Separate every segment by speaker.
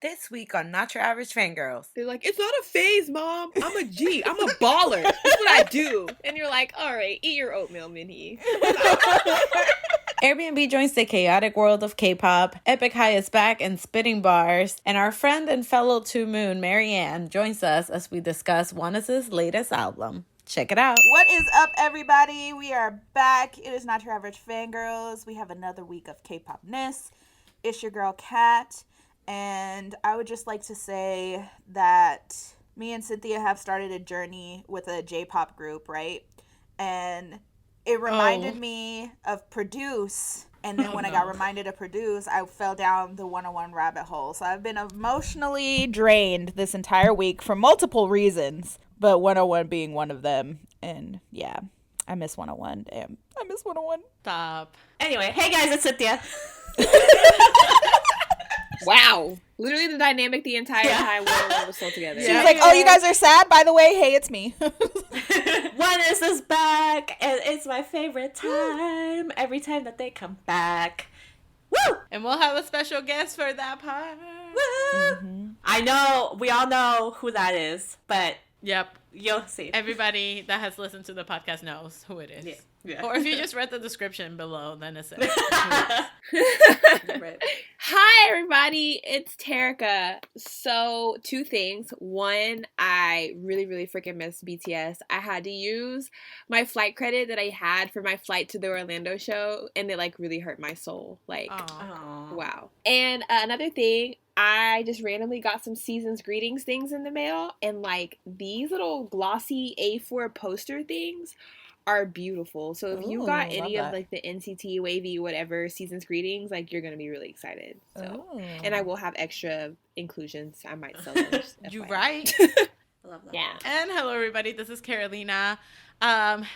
Speaker 1: This week on Not Your Average Fangirls.
Speaker 2: They're like, it's not a phase, Mom. I'm a G. I'm a baller. That's what I do. And you're like, all right, eat your oatmeal, Minhee.
Speaker 1: Airbnb joins the chaotic world of K-pop. Epik High is back and spitting bars. And our friend and fellow ToMoon, Maryanne, joins us as we discuss ONEUS' latest album. Check it out.
Speaker 3: What is up, everybody? We are back. It is Not Your Average Fangirls. We have another week of K-pop-ness. It's your girl, Kat. And I would just like to say that me and Cynthia have started a journey with a J-pop group, right? And it reminded me of Produce. And then when I got reminded of Produce, I fell down the 101 rabbit hole. So I've been emotionally drained this entire week for multiple reasons, but 101 being one of them. And yeah, I miss 101. Damn, I miss 101.
Speaker 1: Stop.
Speaker 4: Anyway, hey guys, it's Cynthia.
Speaker 2: Wow. Literally the dynamic the entire time we were still together.
Speaker 3: She was like, oh, you guys are sad? By the way, hey, it's me.
Speaker 4: ONEUS is back, and it's my favorite time. Every time that they come back. Woo!
Speaker 1: And we'll have a special guest for that part.
Speaker 4: Woo! Mm-hmm. I know, we all know who that is, but
Speaker 1: yep,
Speaker 4: you'll see.
Speaker 1: Everybody that has listened to the podcast knows who it is.
Speaker 4: Yeah. Yeah.
Speaker 1: Or if you just read the description below, then it's it.
Speaker 4: Right.
Speaker 2: Hi, everybody. It's Terica. So, two things. One, I really, really freaking miss BTS. I had to use my flight credit that I had for my flight to the Orlando show, and it, like, really hurt my soul. Like,
Speaker 4: aww.
Speaker 2: Wow. And another thing, I just randomly got some Seasons Greetings things in the mail, and, like, these little glossy A4 poster things are beautiful. So if you got any of like the NCT Wavy whatever Seasons Greetings, like you're gonna be really excited. So and I will have extra inclusions. I might sell those.
Speaker 1: You right?
Speaker 4: Love that.
Speaker 2: Yeah.
Speaker 1: And hello everybody, this is Carolina.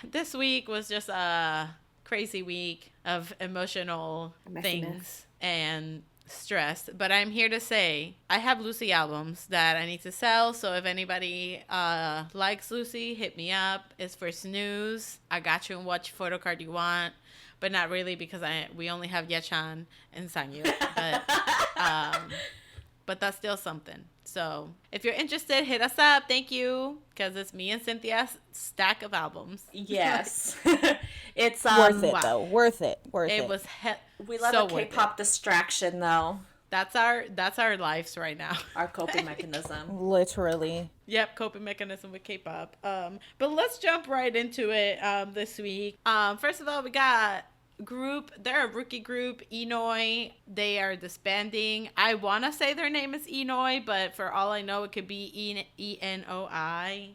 Speaker 1: This week was just a crazy week of emotional things and stress, but I'm here to say I have Lucy albums that I need to sell, so if anybody likes Lucy, hit me up. It's for snooze. I got you and what photo card you want, but not really because we only have Yechan and Sangyu, but that's still something. So if you're interested, hit us up. Thank you, because it's me and Cynthia's stack of albums.
Speaker 4: Yes. It's
Speaker 3: worth it though. Worth it.
Speaker 1: It was
Speaker 4: we love
Speaker 1: so
Speaker 4: a K-pop distraction though.
Speaker 1: That's our lives right now.
Speaker 4: Our coping mechanism.
Speaker 3: Literally.
Speaker 1: Yep, coping mechanism with K-pop. But let's jump right into it this week. First of all, we got they're a rookie group, ENOi. They are disbanding. I want to say their name is ENOi, but for all I know, it could be ENOi.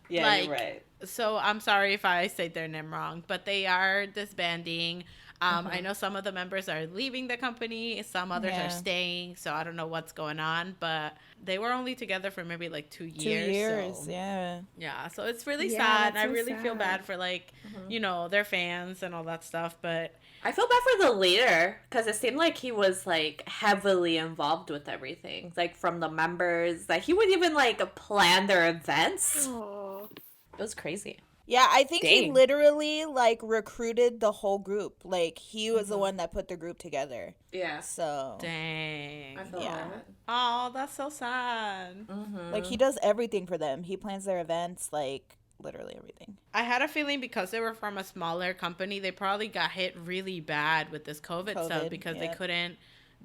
Speaker 4: Yeah, you're right.
Speaker 1: So I'm sorry if I say their name wrong, but they are disbanding. I know some of the members are leaving the company, some others are staying, so I don't know what's going on, but they were only together for maybe like 2 years.
Speaker 3: 2 years,
Speaker 1: so.
Speaker 3: yeah.
Speaker 1: Yeah, so it's really sad, and I really feel bad for like, you know, their fans and all that stuff, but
Speaker 4: I feel bad for the leader, because it seemed like he was like heavily involved with everything, like from the members, that he would even like plan their events.
Speaker 2: Aww.
Speaker 4: It was crazy.
Speaker 3: Yeah, I think he literally, like, recruited the whole group. Like, he was the one that put the group together.
Speaker 4: Yeah.
Speaker 3: So.
Speaker 1: Dang.
Speaker 4: I feel bad.
Speaker 1: Oh, that's so sad.
Speaker 3: Like, he does everything for them. He plans their events, like, literally everything.
Speaker 1: I had a feeling because they were from a smaller company, they probably got hit really bad with this COVID stuff because they couldn't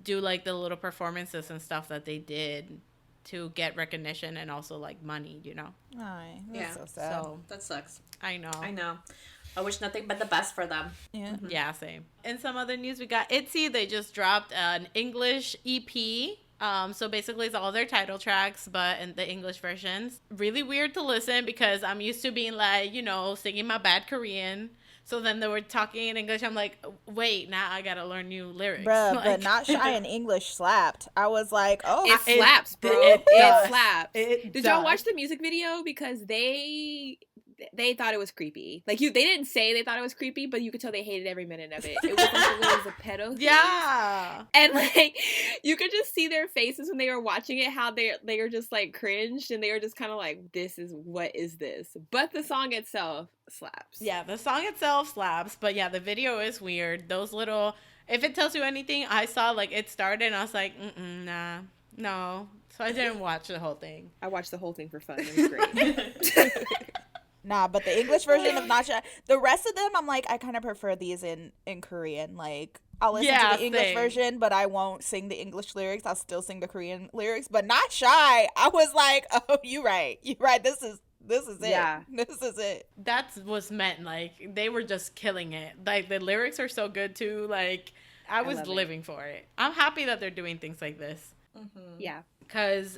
Speaker 1: do, like, the little performances and stuff that they did to get recognition and also like money, you know.
Speaker 3: That's so sad.
Speaker 1: So
Speaker 4: that sucks.
Speaker 1: I know.
Speaker 4: I wish nothing but the best for them.
Speaker 3: Yeah.
Speaker 1: Yeah, same. In some other news, we got ITZY. They just dropped an English EP. So basically it's all their title tracks, but in the English versions. Really weird to listen because I'm used to being like, you know, singing my bad Korean. So then they were talking in English. I'm like, wait, now I gotta learn new lyrics.
Speaker 3: Bruh,
Speaker 1: like,
Speaker 3: but Not Shy in English slapped. I was like, oh.
Speaker 2: It slaps, bro.
Speaker 1: It
Speaker 2: slaps.
Speaker 1: Did
Speaker 2: y'all watch the music video? Because they thought it was creepy. Like, they didn't say they thought it was creepy, but you could tell they hated every minute of it. It was like it was a pedo thing.
Speaker 1: Yeah.
Speaker 2: And, like, you could just see their faces when they were watching it, how they were just, like, cringed, and they were just kind of like, what is this? But the song itself slaps.
Speaker 1: Yeah, the song itself slaps, but yeah, the video is weird. Those little, if it tells you anything, I saw, like, it started, and I was like, nah. No. So I didn't watch the whole thing.
Speaker 2: I watched the whole thing for fun. It was great.
Speaker 3: Nah, but the English version of Not Shy, the rest of them, I'm like, I kind of prefer these in Korean. Like, I'll listen to the English version, but I won't sing the English lyrics. I'll still sing the Korean lyrics. But Not Shy, I was like, oh, you right. This is it.
Speaker 2: Yeah.
Speaker 3: This is it.
Speaker 1: That was meant, like, they were just killing it. Like, the lyrics are so good, too. Like, I was living for it. I'm happy that they're doing things like this.
Speaker 2: Mm-hmm. Yeah.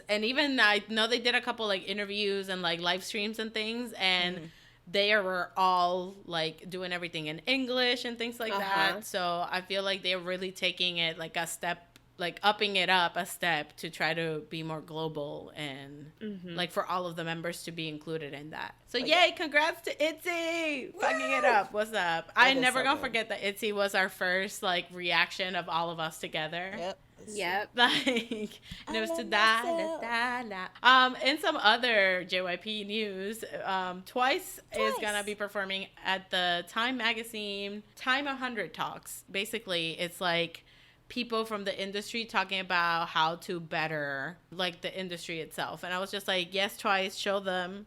Speaker 1: And even I know they did a couple, like, interviews and, like, live streams and things, and they were all, like, doing everything in English and things like that. So I feel like they're really taking it, like, a step, like, upping it up a step to try to be more global and, like, for all of the members to be included in that. So, yay, congrats to ITZY! Fucking it up. What's up? I'm never gonna forget that ITZY was our first, like, reaction of all of us together.
Speaker 2: Yep.
Speaker 1: Like, and it was to da. In some other JYP news, Twice is gonna be performing at the Time Magazine Time 100 Talks. Basically, it's like people from the industry talking about how to better, like, the industry itself. And I was just like, yes, Twice, show them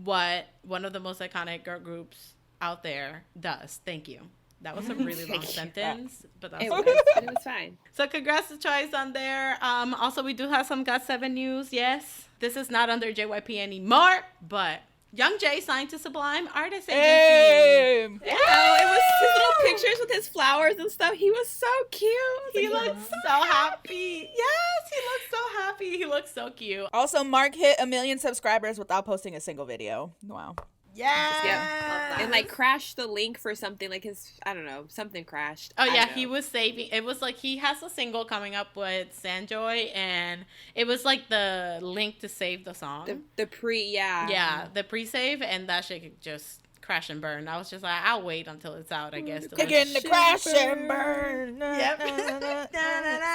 Speaker 1: what one of the most iconic girl groups out there does. Thank you. That was a really long sentence, but that's okay.
Speaker 2: But it was fine.
Speaker 1: So congrats to Twice on there. Also, we do have some GOT7 news. Yes, this is not under JYP anymore, but Young Jae signed to Sublime Artist Agency.
Speaker 3: Hey!
Speaker 2: Oh, it was his little pictures with his flowers and stuff. He was so cute.
Speaker 1: He looked so happy. Yes, he looked so happy. He looked so cute.
Speaker 3: Also, Mark hit 1 million subscribers without posting a single video. Wow.
Speaker 1: Yeah.
Speaker 2: Yep. And like crashed the link for something, like his, I don't know, something crashed.
Speaker 1: Oh yeah, he was saving. It was like he has a single coming up with Sanjoy, and it was like the link to save the song.
Speaker 2: The
Speaker 1: the pre-save, and that shit could just crash and burn. I was just like, I'll wait until it's out, I guess.
Speaker 3: Again, the crash and burn.
Speaker 1: Yep.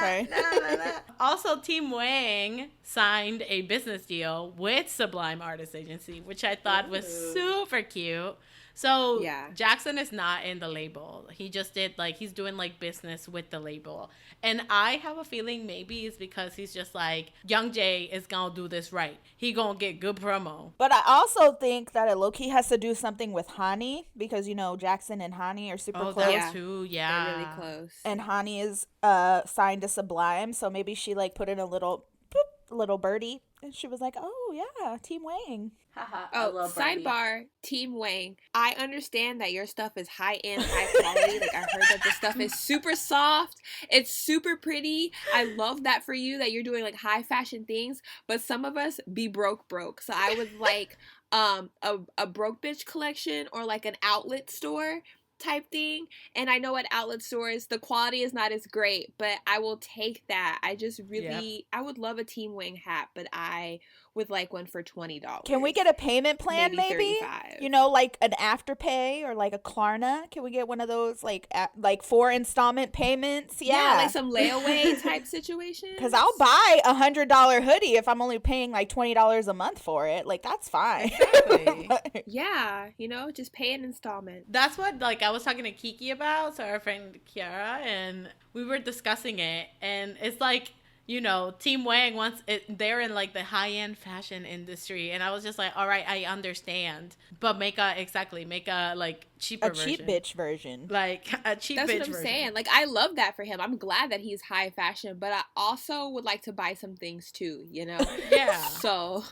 Speaker 3: Sorry.
Speaker 1: Also, Team Wang signed a business deal with Sublime Artist Agency, which I thought was super cute. So Jackson is not in the label. He just did, like, he's doing, like, business with the label. And I have a feeling maybe it's because he's just like, Young Jae is gonna do this right. He gonna get good promo.
Speaker 3: But I also think that it low-key has to do something with Hani, because, you know, Jackson and Hani are super close.
Speaker 1: That too, yeah.
Speaker 2: They're really close.
Speaker 3: And Hani is signed to Sublime, so maybe she, like, put in a little birdie, and she was like, oh, yeah, Team Wang.
Speaker 2: Sidebar, Team Wang. I understand that your stuff is high-end, high quality. Like, I heard that this stuff is super soft. It's super pretty. I love that for you, that you're doing, like, high fashion things. But some of us be broke. So I would like a broke bitch collection, or like an outlet store type thing. And I know at outlet stores the quality is not as great, but I will take that. I just really I would love a Team Wang hat, but I would like one for $20.
Speaker 3: Can we get a payment plan, maybe? You know, like an Afterpay or like a Klarna? Can we get one of those, like 4 installment payments?
Speaker 2: Yeah, like some layaway type situation.
Speaker 3: Because I'll buy $100 hoodie if I'm only paying like $20 a month for it. Like, that's fine.
Speaker 1: Exactly.
Speaker 2: Yeah, you know, just pay an installment.
Speaker 1: That's what, like, I was talking to Kiki about, so our friend Kiara, and we were discussing it, and it's like, you know, Team Wang wants it, they're in like the high-end fashion industry, and I was just like, all right, I understand, but make a like cheaper version.
Speaker 3: Cheap bitch version.
Speaker 1: Like a cheap bitch version.
Speaker 2: That's what I'm saying. Like, I love that for him. I'm glad that he's high fashion, but I also would like to buy some things too, you know?
Speaker 1: Yeah.
Speaker 2: So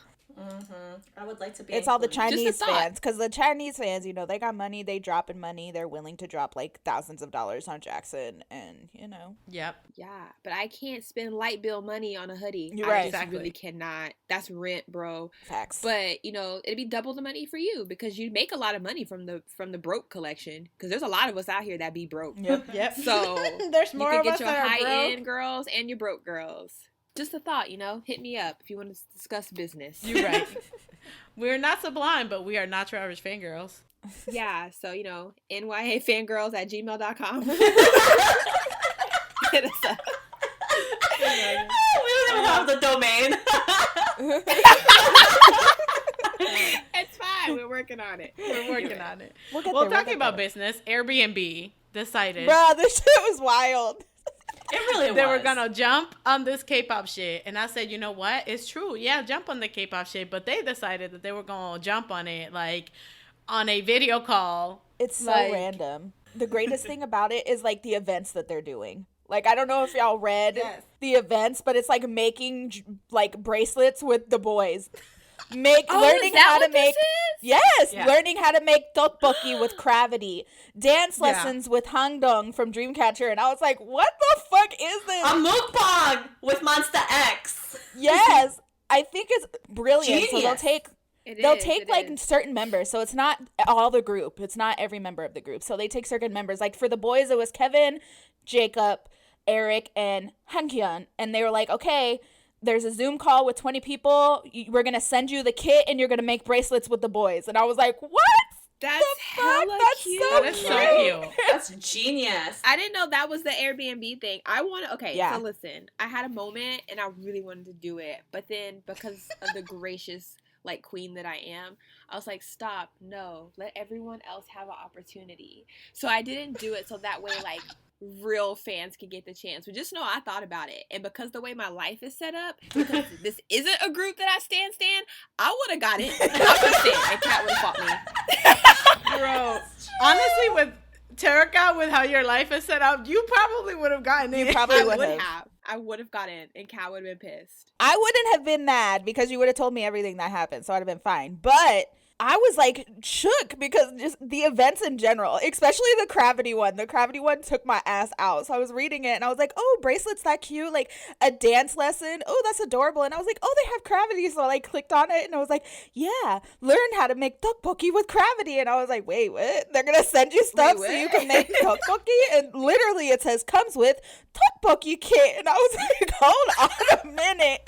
Speaker 4: I would like to be.
Speaker 3: It's all the Chinese fans, because the Chinese fans, you know, they got money, they dropping money, they're willing to drop like thousands of dollars on Jackson, and you know.
Speaker 1: Yep.
Speaker 2: Yeah, but I can't spend light bill money on a hoodie.
Speaker 3: You're right.
Speaker 2: I just really cannot. That's rent, bro.
Speaker 3: Facts.
Speaker 2: But you know, it'd be double the money for you, because you make a lot of money from the broke collection. Because there's a lot of us out here that be broke.
Speaker 3: Yep.
Speaker 2: So
Speaker 1: there's more
Speaker 2: you
Speaker 1: of
Speaker 2: can
Speaker 1: us
Speaker 2: get your
Speaker 1: that are
Speaker 2: high-end
Speaker 1: broke.
Speaker 2: girls and your broke girls. Just a thought, you know. Hit me up if you want to discuss business.
Speaker 1: You're right. We're not Sublime, but we are not your average fangirls.
Speaker 2: Yeah, so, you know, NYAFangirls@gmail.com. Hit us up.
Speaker 4: We don't even have the domain.
Speaker 2: It's fine. We're working on it.
Speaker 1: Well, talking about business, Airbnb decided.
Speaker 3: Bruh, this shit was wild.
Speaker 4: really
Speaker 1: they
Speaker 4: was.
Speaker 1: were gonna jump on this K-pop shit, and I said, you know what? It's true. Yeah, jump on the K-pop shit, but they decided that they were gonna jump on it like on a video call.
Speaker 3: It's so
Speaker 1: like,
Speaker 3: random. The greatest thing about it is like the events that they're doing. Like, I don't know if y'all read the events, but it's like making like bracelets with the boys. Learning how to make learning how to make tteokbokki with CRAVITY, dance lessons with Hangdong from Dreamcatcher, and I was like, what the fuck is this?
Speaker 4: A mukbang with Monster X.
Speaker 3: Yes, I think it's brilliant.
Speaker 4: Genius.
Speaker 3: So they'll take like certain members, so it's not all the group, it's not every member of the group, so they take certain members. Like for the boys, it was Kevin, Jacob, Eric, and Baekhyun, and they were like, okay, there's a Zoom call with 20 people. We're going to send you the kit and you're going to make bracelets with the boys. And I was like, what?
Speaker 2: That's hella cute.
Speaker 1: That is so cute.
Speaker 4: That's genius.
Speaker 2: I didn't know that was the Airbnb thing. So listen, I had a moment and I really wanted to do it. But then because of the gracious like queen that I am, I was like, stop, no, let everyone else have an opportunity. So I didn't do it so that way like real fans could get the chance. But just know I thought about it, and because the way my life is set up, because this isn't a group that I stan, I would have got it. I would have stayed, and Kat would have fought me.
Speaker 1: Bro, honestly, with Terika, with how your life is set up, you probably would have gotten it.
Speaker 3: You probably
Speaker 2: I
Speaker 3: would
Speaker 2: would
Speaker 3: have.
Speaker 2: have. I would have got in, and Kat would have been pissed.
Speaker 3: I wouldn't have been mad because you would have told me everything that happened, so I'd have been fine. But I was like shook because just the events in general, especially the CRAVITY one. The CRAVITY one took my ass out. So I was reading it and I was like, oh, bracelets, that cute. Like a dance lesson. Oh, that's adorable. And I was like, oh, they have CRAVITY. So I like clicked on it and I was like, yeah, learn how to make tteokbokki with CRAVITY. And I was like, wait, what? They're going to send you stuff so you can make tteokbokki? And literally it says comes with tteokbokki kit. And I was like, hold on a minute.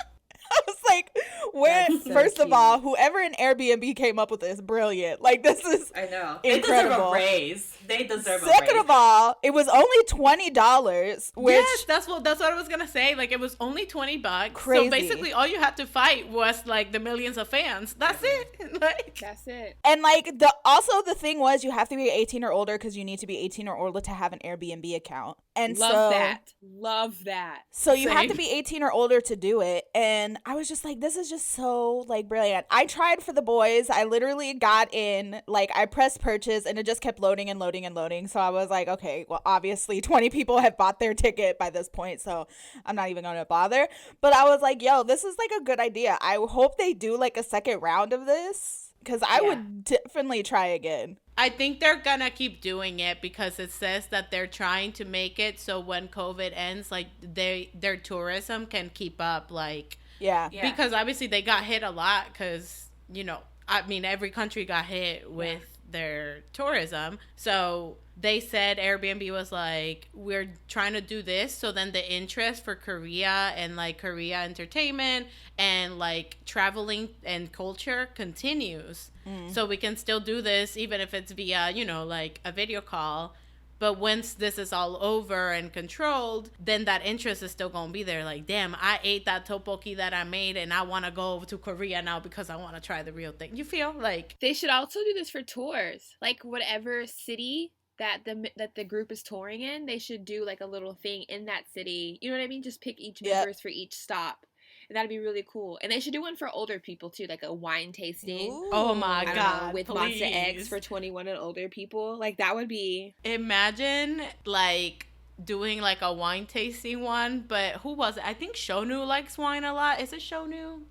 Speaker 3: I was like, first of all, whoever in Airbnb came up with this, brilliant. Like, this is
Speaker 4: I know.
Speaker 3: Incredible.
Speaker 4: They deserve a raise. They deserve a raise.
Speaker 3: Second of all, it was only $20, which...
Speaker 1: Yes, that's what I was gonna say. Like, it was only $20.
Speaker 3: Crazy.
Speaker 1: So basically, all you had to fight was, like, the millions of fans. That's it. Like,
Speaker 2: that's it.
Speaker 3: And, like, the thing was, you have to be 18 or older because you need to be 18 or older to have an Airbnb account. And
Speaker 2: Love that.
Speaker 3: So you have to be 18 or older to do it. And I was just like, this is just so, like, brilliant. I tried for the boys. I literally got in, like, I pressed purchase and it just kept loading and loading and loading. So I was like, okay, well, obviously 20 people have bought their ticket by this point, so I'm not even going to bother. But I was like, yo, this is, like, a good idea. I hope they do, like, a second round of this because I would definitely try again.
Speaker 1: I think they're gonna keep doing it because it says that they're trying to make it so when COVID ends, like, their tourism can keep up, like...
Speaker 3: Yeah.
Speaker 1: Because obviously they got hit a lot because, you know, I mean, every country got hit with their tourism. So they said Airbnb was like, we're trying to do this so then the interest for Korea and, like, Korea entertainment and, like, traveling and culture continues. So we can still do this even if it's via, you know, like, a video call. But once this is all over and controlled, then that interest is still going to be there. Like, damn, I ate that tteokbokki that I made and I want to go to Korea now because I want to try the real thing. You feel like...
Speaker 2: They should also do this for tours. Like, whatever city that the group is touring in, they should do, like, a little thing in that city. You know what I mean? Just pick each members for each stop. And that'd be really cool. And they should do one for older people, too. Like a wine tasting.
Speaker 3: Ooh.
Speaker 1: Oh, my God.
Speaker 2: With
Speaker 1: please.
Speaker 2: Monster X for 21 and older people. Like, that would be...
Speaker 1: Imagine, like, doing, like, a wine tasting one. But who was it? I think Shonu likes wine a lot. Is it Shonu?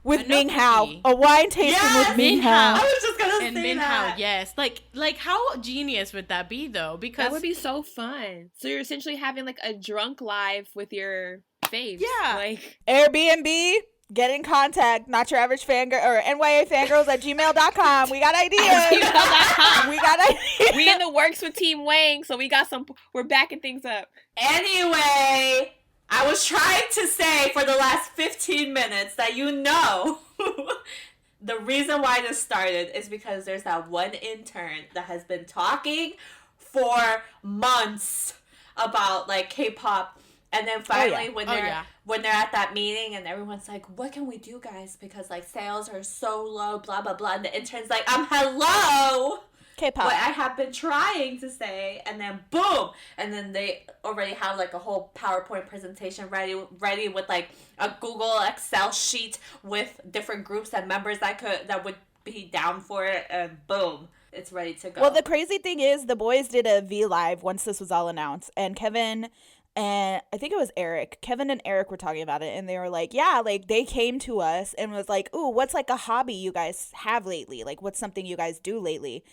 Speaker 3: With Ming Hao. A wine tasting with Ming Hao.
Speaker 4: I was just going to
Speaker 1: and
Speaker 4: say
Speaker 1: Min
Speaker 4: that.
Speaker 1: Hao, yes. Like, how genius would that be, though? Because
Speaker 2: That would be so fun. So you're essentially having, like, a drunk live with your... faves.
Speaker 1: Yeah.
Speaker 2: Like,
Speaker 3: Airbnb, get in contact, not your average fangirl or NYAFangirls at gmail.com. We got ideas. We got ideas.
Speaker 2: we in the works with Team Wang, so we're backing things up.
Speaker 4: Anyway, I was trying to say for the last 15 minutes that the reason why this started is because there's that one intern that has been talking for months about, like, K-pop. And then finally, when they're at that meeting and everyone's like, what can we do, guys? Because, like, sales are so low, blah, blah, blah. And the intern's like, hello.
Speaker 3: K-pop.
Speaker 4: what I have been trying to say, and then boom, and then they already have like a whole PowerPoint presentation ready with like a Google Excel sheet with different groups and members that would be down for it, and boom, it's ready to go.
Speaker 3: Well, the crazy thing is the boys did a V Live once this was all announced, and Kevin and I think it was Kevin and Eric were talking about it, and they were like, yeah, like they came to us and was like, ooh, what's like a hobby you guys have lately? Like, what's something you guys do lately?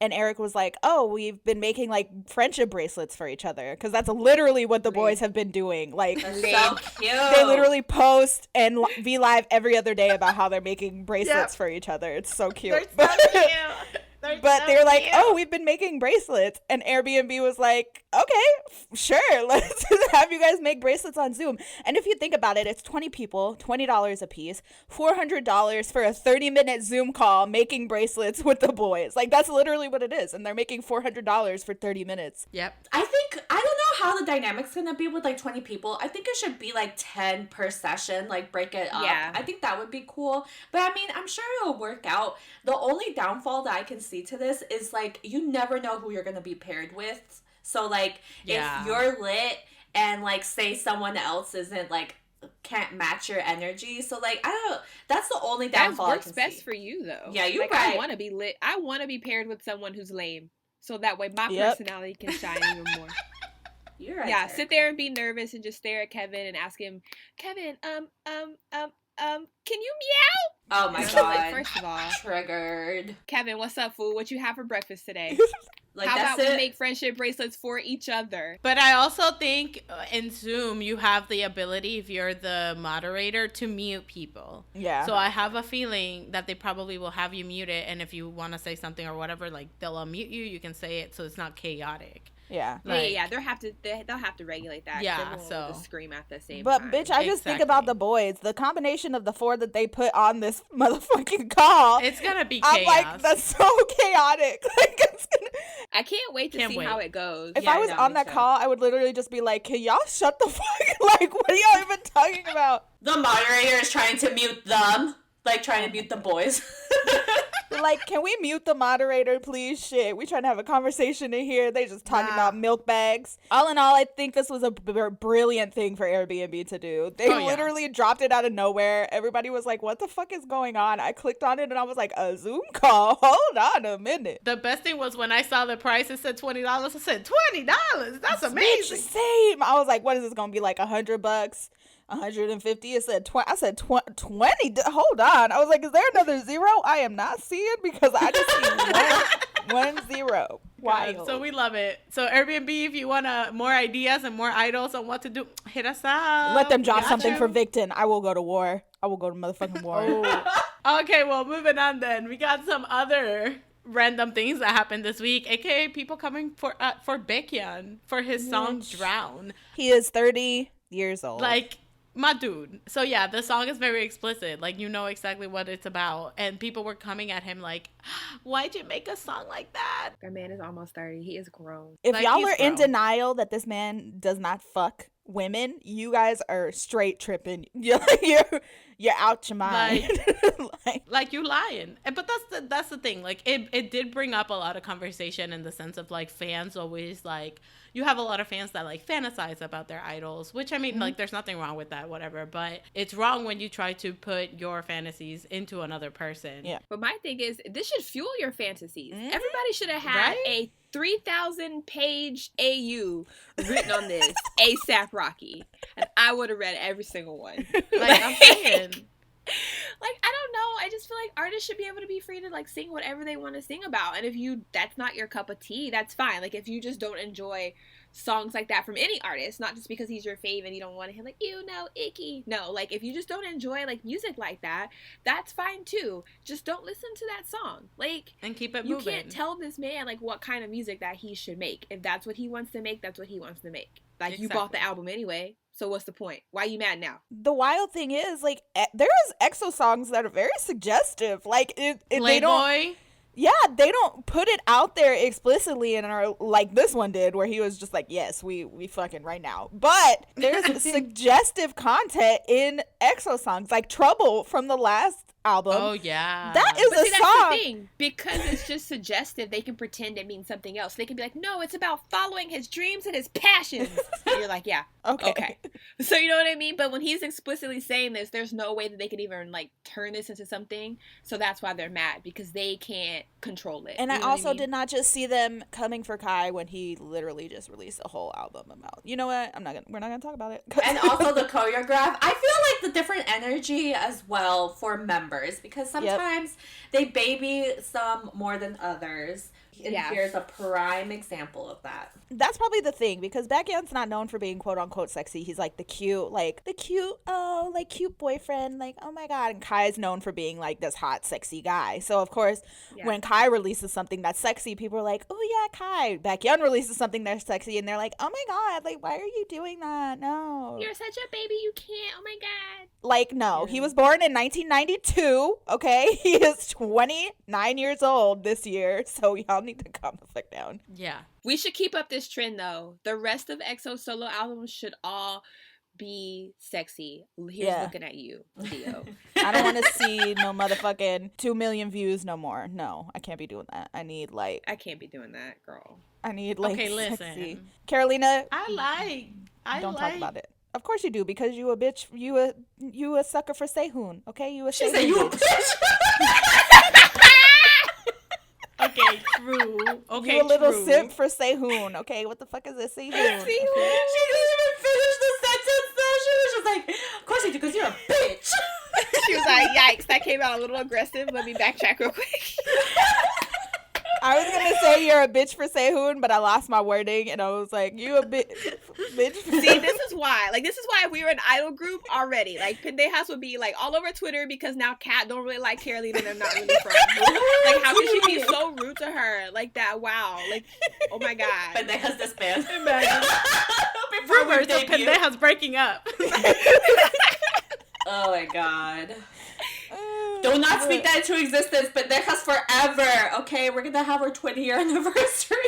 Speaker 3: And Eric was like, oh, we've been making like friendship bracelets for each other, because that's literally what the boys have been doing. Like,
Speaker 4: that's so cute.
Speaker 3: They literally post and V Live every other day about how they're making bracelets for each other. It's so cute.
Speaker 1: They're so cute.
Speaker 3: But they were like, oh, we've been making bracelets. And Airbnb was like, okay, sure. Let's have you guys make bracelets on Zoom. And if you think about it, it's 20 people, $20 a piece, $400 for a 30-minute Zoom call making bracelets with the boys. Like, that's literally what it is. And they're making $400 for 30 minutes.
Speaker 1: Yep.
Speaker 4: I don't know how the dynamic's going to be with like 20 people. I think it should be like 10 per session, like break it up.
Speaker 2: Yeah.
Speaker 4: I think that would be cool. But I mean, I'm sure it'll work out. The only downfall that I can see to this is like you never know who you're gonna be paired with. So like if you're lit and like say someone else isn't like can't match your energy, so like I don't know, that's the only downfall.
Speaker 2: That works best for you though.
Speaker 4: Yeah, you're
Speaker 2: like,
Speaker 4: right.
Speaker 2: I want to be lit. I want to be paired with someone who's lame, so that way my personality can shine even more.
Speaker 4: You're right.
Speaker 2: Yeah, sit there and be nervous and just stare at Kevin and ask him, Kevin, can you meow?
Speaker 4: Oh my god.
Speaker 2: Like, first of all,
Speaker 4: triggered.
Speaker 2: Kevin, what's up, fool? What you have for breakfast today?
Speaker 4: Like,
Speaker 2: how
Speaker 4: that's
Speaker 2: about we make friendship bracelets for each other?
Speaker 1: But I also think in Zoom, you have the ability, if you're the moderator, to mute people.
Speaker 3: Yeah.
Speaker 1: So I have a feeling that they probably will have you mute it. And if you want to say something or whatever, like they'll unmute you. You can say it so it's not chaotic.
Speaker 3: Yeah.
Speaker 1: Like,
Speaker 2: They'll have to regulate that.
Speaker 1: Yeah,
Speaker 2: so
Speaker 1: so
Speaker 2: just scream at the same
Speaker 3: but
Speaker 2: time.
Speaker 3: bitch, I just think about the boys. The combination of the 4 that they put on this motherfucking call.
Speaker 1: It's gonna be chaos.
Speaker 3: I'm like, that's so chaotic. Like,
Speaker 2: I can't wait to see how it goes.
Speaker 3: If I was on that call, I would literally just be like, can y'all shut the fuck? Like, what are y'all even talking about?
Speaker 4: The moderator is trying to mute them, like trying to mute the boys.
Speaker 3: Like, can we mute the moderator, please? Shit, we trying to have a conversation in here. They just talking about milk bags. All in all, I think this was a brilliant thing for Airbnb to do. They literally dropped it out of nowhere. Everybody was like, what the fuck is going on? I clicked on it and I was like, a Zoom call? Hold on a minute.
Speaker 1: The best thing was when I saw the price, it said $20. I said, $20? That's amazing.
Speaker 3: Bitch, same. I was like, what is this going to be, like $100? 150. It said 20. I said 20. Hold on. I was like, is there another zero I am not seeing? Because I just see one zero. Wild.
Speaker 1: So we love it. So Airbnb, if you want more ideas and more idols on what to do, hit us up.
Speaker 3: Let them drop something for Victon. I will go to war. I will go to motherfucking war.
Speaker 1: Okay, well, moving on then. We got some other random things that happened this week, aka people coming for Baekhyun for his song Drown.
Speaker 3: He is 30 years old.
Speaker 1: Like, my dude. So yeah, the song is very explicit. Like, you know exactly what it's about. And people were coming at him like, why'd you make a song like that?
Speaker 2: That man is almost 30. He is grown.
Speaker 3: If
Speaker 1: like,
Speaker 3: y'all are in denial that this man does not fuck women, you guys are straight tripping. You're out your mind.
Speaker 1: Like you lying. But that's the thing. Like, it did bring up a lot of conversation in the sense of like fans always like, you have a lot of fans that like fantasize about their idols, which I mean, like, there's nothing wrong with that, whatever. But it's wrong when you try to put your fantasies into another person.
Speaker 3: Yeah.
Speaker 2: But my thing is, this should fuel your fantasies. Everybody should have had a 3,000 page AU written on this ASAP Rocky, and I would have read every single one.
Speaker 1: Like, I'm saying.
Speaker 2: Like, I don't know. I just feel like artists should be able to be free to like sing whatever they want to sing about. And if that's not your cup of tea, that's fine. Like, if you just don't enjoy songs like that from any artist, not just because he's your fave and you don't want to hear like, icky. No, like, if you just don't enjoy like music like that, that's fine too. Just don't listen to that song. Like,
Speaker 1: and keep it
Speaker 2: moving.
Speaker 1: moving.
Speaker 2: You can't tell this man like what kind of music that he should make. If that's what he wants to make, that's what he wants to make. Like, you bought the album anyway. So what's the point? Why are you mad now?
Speaker 3: The wild thing is, like, there's EXO songs that are very suggestive. Like, they don't... Yeah, they don't put it out there explicitly and are like this one did, where he was just like, yes, we fucking right now. But there's suggestive content in EXO songs, like Trouble from the last album.
Speaker 1: Oh yeah,
Speaker 3: that is a song.
Speaker 2: That's the thing, because it's just suggestive. They can pretend it means something else. They can be like, no, it's about following his dreams and his passions. And you're like, yeah, okay. So you know what I mean? But when he's explicitly saying this, there's no way that they can even like turn this into something. So that's why they're mad, because they can't control it.
Speaker 3: And
Speaker 2: you
Speaker 3: I
Speaker 2: know
Speaker 3: also
Speaker 2: what I mean?
Speaker 3: did not just see them coming for Kai when he literally just released a whole album about. You know what? We're not gonna talk about it.
Speaker 4: And also the choreograph. I feel like the different energy as well for members, because sometimes they baby some more than others. And here's a prime example of that.
Speaker 3: That's probably the thing, because Baekhyun's not known for being quote unquote sexy. He's like the cute boyfriend, like, oh my god. And Kai's known for being like this hot, sexy guy. So of course, when Kai releases something that's sexy, people are like, oh yeah, Kai. Baekhyun releases something that's sexy, and they're like, oh my god, like, why are you doing that? No.
Speaker 2: You're such a baby, you can't. Oh my god.
Speaker 3: Like, no. He was born in 1992, okay? He is 29 years old this year, so y'all need to calm the fuck down.
Speaker 1: Yeah.
Speaker 2: We should keep up this trend, though. The rest of EXO's solo albums should all be sexy. Here's looking at you, Theo.
Speaker 3: I don't want to see no motherfucking 2 million views no more. No, I can't be doing that. I
Speaker 2: can't be doing that, girl.
Speaker 3: I need, like,
Speaker 1: okay,
Speaker 3: sexy.
Speaker 1: listen.
Speaker 3: Carolina.
Speaker 1: Don't
Speaker 3: talk about it. Of course you do, because you a bitch. You a sucker for Sehun, okay? You a
Speaker 4: She said you a bitch.
Speaker 1: Okay, true. Okay,
Speaker 3: you a little simp for Sehun, okay? What the fuck is this, Sehun?
Speaker 4: She didn't even finish the sentence, though. She was just like, of course you do, because you're a bitch.
Speaker 2: She was like, yikes, that came out a little aggressive. Let me backtrack real quick.
Speaker 3: I was gonna say you're a bitch for Sehun, but I lost my wording, and I was like, you a bitch.
Speaker 2: See, this is why. Like, this is why if we were an idol group already, like, Pendejas would be, like, all over Twitter, because now Kat don't really like Carolina and they're not really friends. Like, how could she be so rude to her like that? Wow. Like, oh my god.
Speaker 4: Pendejas disband.
Speaker 1: Imagine. Rumors of Pendejas breaking up.
Speaker 4: Oh my god. Do not speak that into existence, but Pendejas forever. Okay, we're gonna have our 20-year anniversary.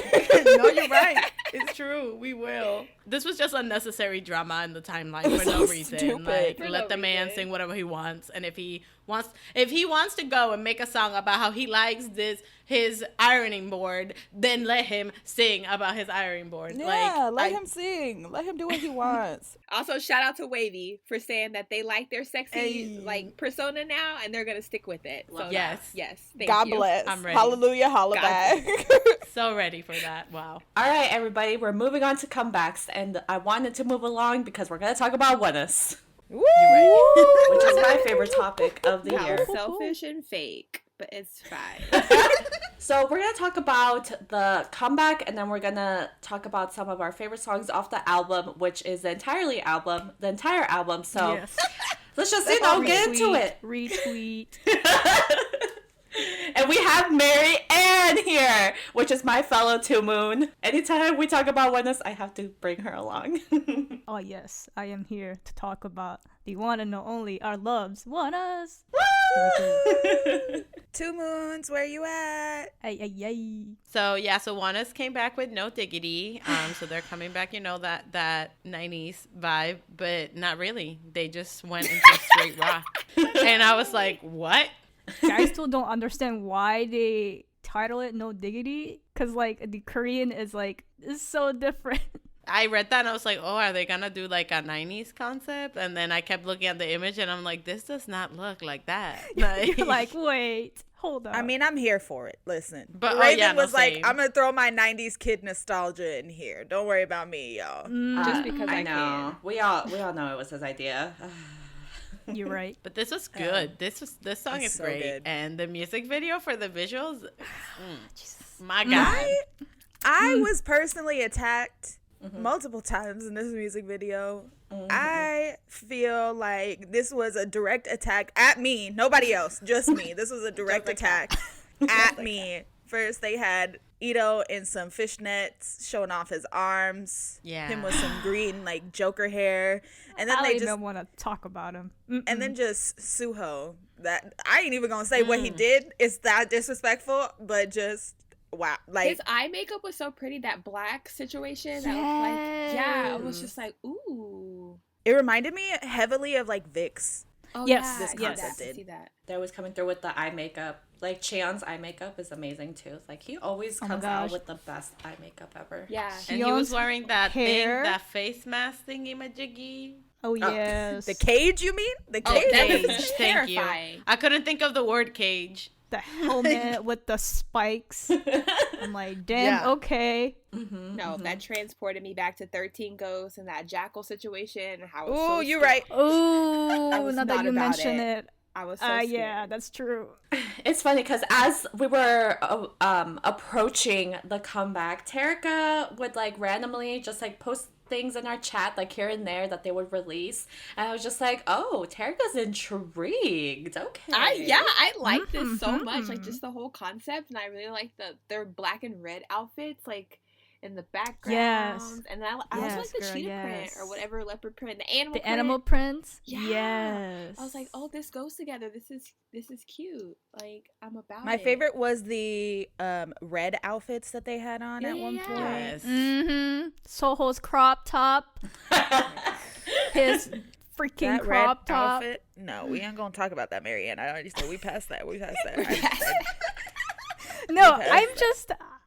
Speaker 1: No, you're right. It's true. We will. This was just unnecessary drama in the timeline for no reason.
Speaker 3: Stupid.
Speaker 1: Like,
Speaker 2: For
Speaker 1: let
Speaker 2: no
Speaker 1: the man
Speaker 2: reason.
Speaker 1: sing whatever he wants, and if he wants to go and make a song about how he likes his ironing board, then let him sing about his ironing board.
Speaker 3: Yeah, let him sing. Let him do what he wants.
Speaker 2: Also, shout out to Wavy for saying that they like their sexy like persona now, and they're gonna stick with it. So
Speaker 1: Yes.
Speaker 2: Thank
Speaker 3: God
Speaker 2: you.
Speaker 3: bless.
Speaker 1: I'm ready.
Speaker 3: Hallelujah, holla back.
Speaker 1: So ready for that. Wow.
Speaker 4: All right, everybody, we're moving on to comebacks, and I wanted to move along because we're gonna talk about ONEUS,
Speaker 3: Woo!
Speaker 4: which is my favorite topic of the year.
Speaker 2: Selfish and fake, but it's fine.
Speaker 4: So we're gonna talk about the comeback, and then we're gonna talk about some of our favorite songs off the album, which is the entire album. So let's just get into it.
Speaker 5: Retweet.
Speaker 4: And we have Maryanne here, which is my fellow ToMoon. Anytime we talk about ONEUS, I have to bring her along.
Speaker 5: Oh yes, I am here to talk about the one and only our loves, ONEUS.
Speaker 3: ToMoons, where you at?
Speaker 5: Ay.
Speaker 1: So ONEUS came back with no diggity. So they're coming back, that 90s vibe, but not really. They just went into straight rock. And I was like, what?
Speaker 5: I still don't understand why they title it No Diggity, because like the Korean is so different.
Speaker 1: I read that and I was like, oh, are they gonna do like a 90s concept? And then I kept looking at the image and I'm like, this does not look like that.
Speaker 5: You're like, wait, hold on.
Speaker 3: I mean, I'm here for it. Listen,
Speaker 1: But
Speaker 3: Raven was like,
Speaker 1: same.
Speaker 3: I'm gonna throw my 90s kid nostalgia in here. Don't worry about me, y'all.
Speaker 2: Just because I
Speaker 4: know.
Speaker 2: can.
Speaker 4: We all know it was his idea.
Speaker 5: You're right.
Speaker 1: But this was good. This song is
Speaker 3: so
Speaker 1: great.
Speaker 3: good.
Speaker 1: And the music video for the visuals, my God.
Speaker 3: I was personally attacked multiple times in this music video. I feel like this was a direct attack at me. Nobody else, just me. This was a direct attack at me. First, they had Ito in some fishnets showing off his arms.
Speaker 1: Yeah.
Speaker 3: Him with some green, like, Joker hair. And then
Speaker 5: I
Speaker 3: they
Speaker 5: don't
Speaker 3: just
Speaker 5: even want to talk about him.
Speaker 3: and then just Suho. That I ain't even gonna say what he did. It's that disrespectful, but just wow. Like,
Speaker 2: His eye makeup was so pretty. That black situation. That was like, yeah, it was just like, ooh.
Speaker 3: it reminded me heavily of like Vic's.
Speaker 2: Oh,
Speaker 5: Yes,
Speaker 2: yeah,
Speaker 5: yes.
Speaker 2: I see that.
Speaker 4: They're always coming through with the eye makeup. Like, Cheon's eye makeup is amazing, too. Like, he always comes out with the best eye makeup ever.
Speaker 2: Yeah.
Speaker 1: And he was
Speaker 5: Cheon's
Speaker 1: wearing that
Speaker 5: hair.
Speaker 1: thing, that face mask thingy majiggy.
Speaker 5: Oh, yes.
Speaker 6: The cage, you mean? The
Speaker 2: Oh,
Speaker 6: cage?
Speaker 2: that
Speaker 1: Cage.
Speaker 2: was
Speaker 1: Thank you.
Speaker 2: terrifying.
Speaker 1: I couldn't think of the word cage.
Speaker 5: The helmet with the spikes. I'm like, damn,
Speaker 6: Yeah.
Speaker 5: okay.
Speaker 2: No, that transported me back to 13 Ghosts and that jackal situation. And how
Speaker 6: Ooh, you're right.
Speaker 5: Oh,
Speaker 2: was
Speaker 5: now that
Speaker 2: not
Speaker 5: you
Speaker 2: about
Speaker 5: mention
Speaker 2: it.
Speaker 5: it.
Speaker 2: I was so scared.
Speaker 5: Yeah, that's true.
Speaker 4: It's funny because as we were approaching the comeback, Terika would like randomly just like post things in our chat like here and there that they would release, and I was just like, oh, Terika's intrigued. Okay.
Speaker 2: I like this so much, like just the whole concept, and I really like their black and red outfits, like in the background.
Speaker 5: Yes.
Speaker 2: And I also like the cheetah print or whatever leopard print, the animal
Speaker 5: prints.
Speaker 2: Yeah.
Speaker 5: Yes.
Speaker 2: I was like, oh, this goes together. This is cute. Like, I'm about
Speaker 6: My
Speaker 2: it.
Speaker 6: favorite was the red outfits that they had on at one point.
Speaker 1: Yes.
Speaker 5: Mm-hmm. Soho's crop top. His freaking
Speaker 6: That
Speaker 5: crop
Speaker 6: red
Speaker 5: top.
Speaker 6: outfit. No, we ain't gonna talk about that, Maryanne. I already said we passed that.
Speaker 5: No,
Speaker 6: Okay.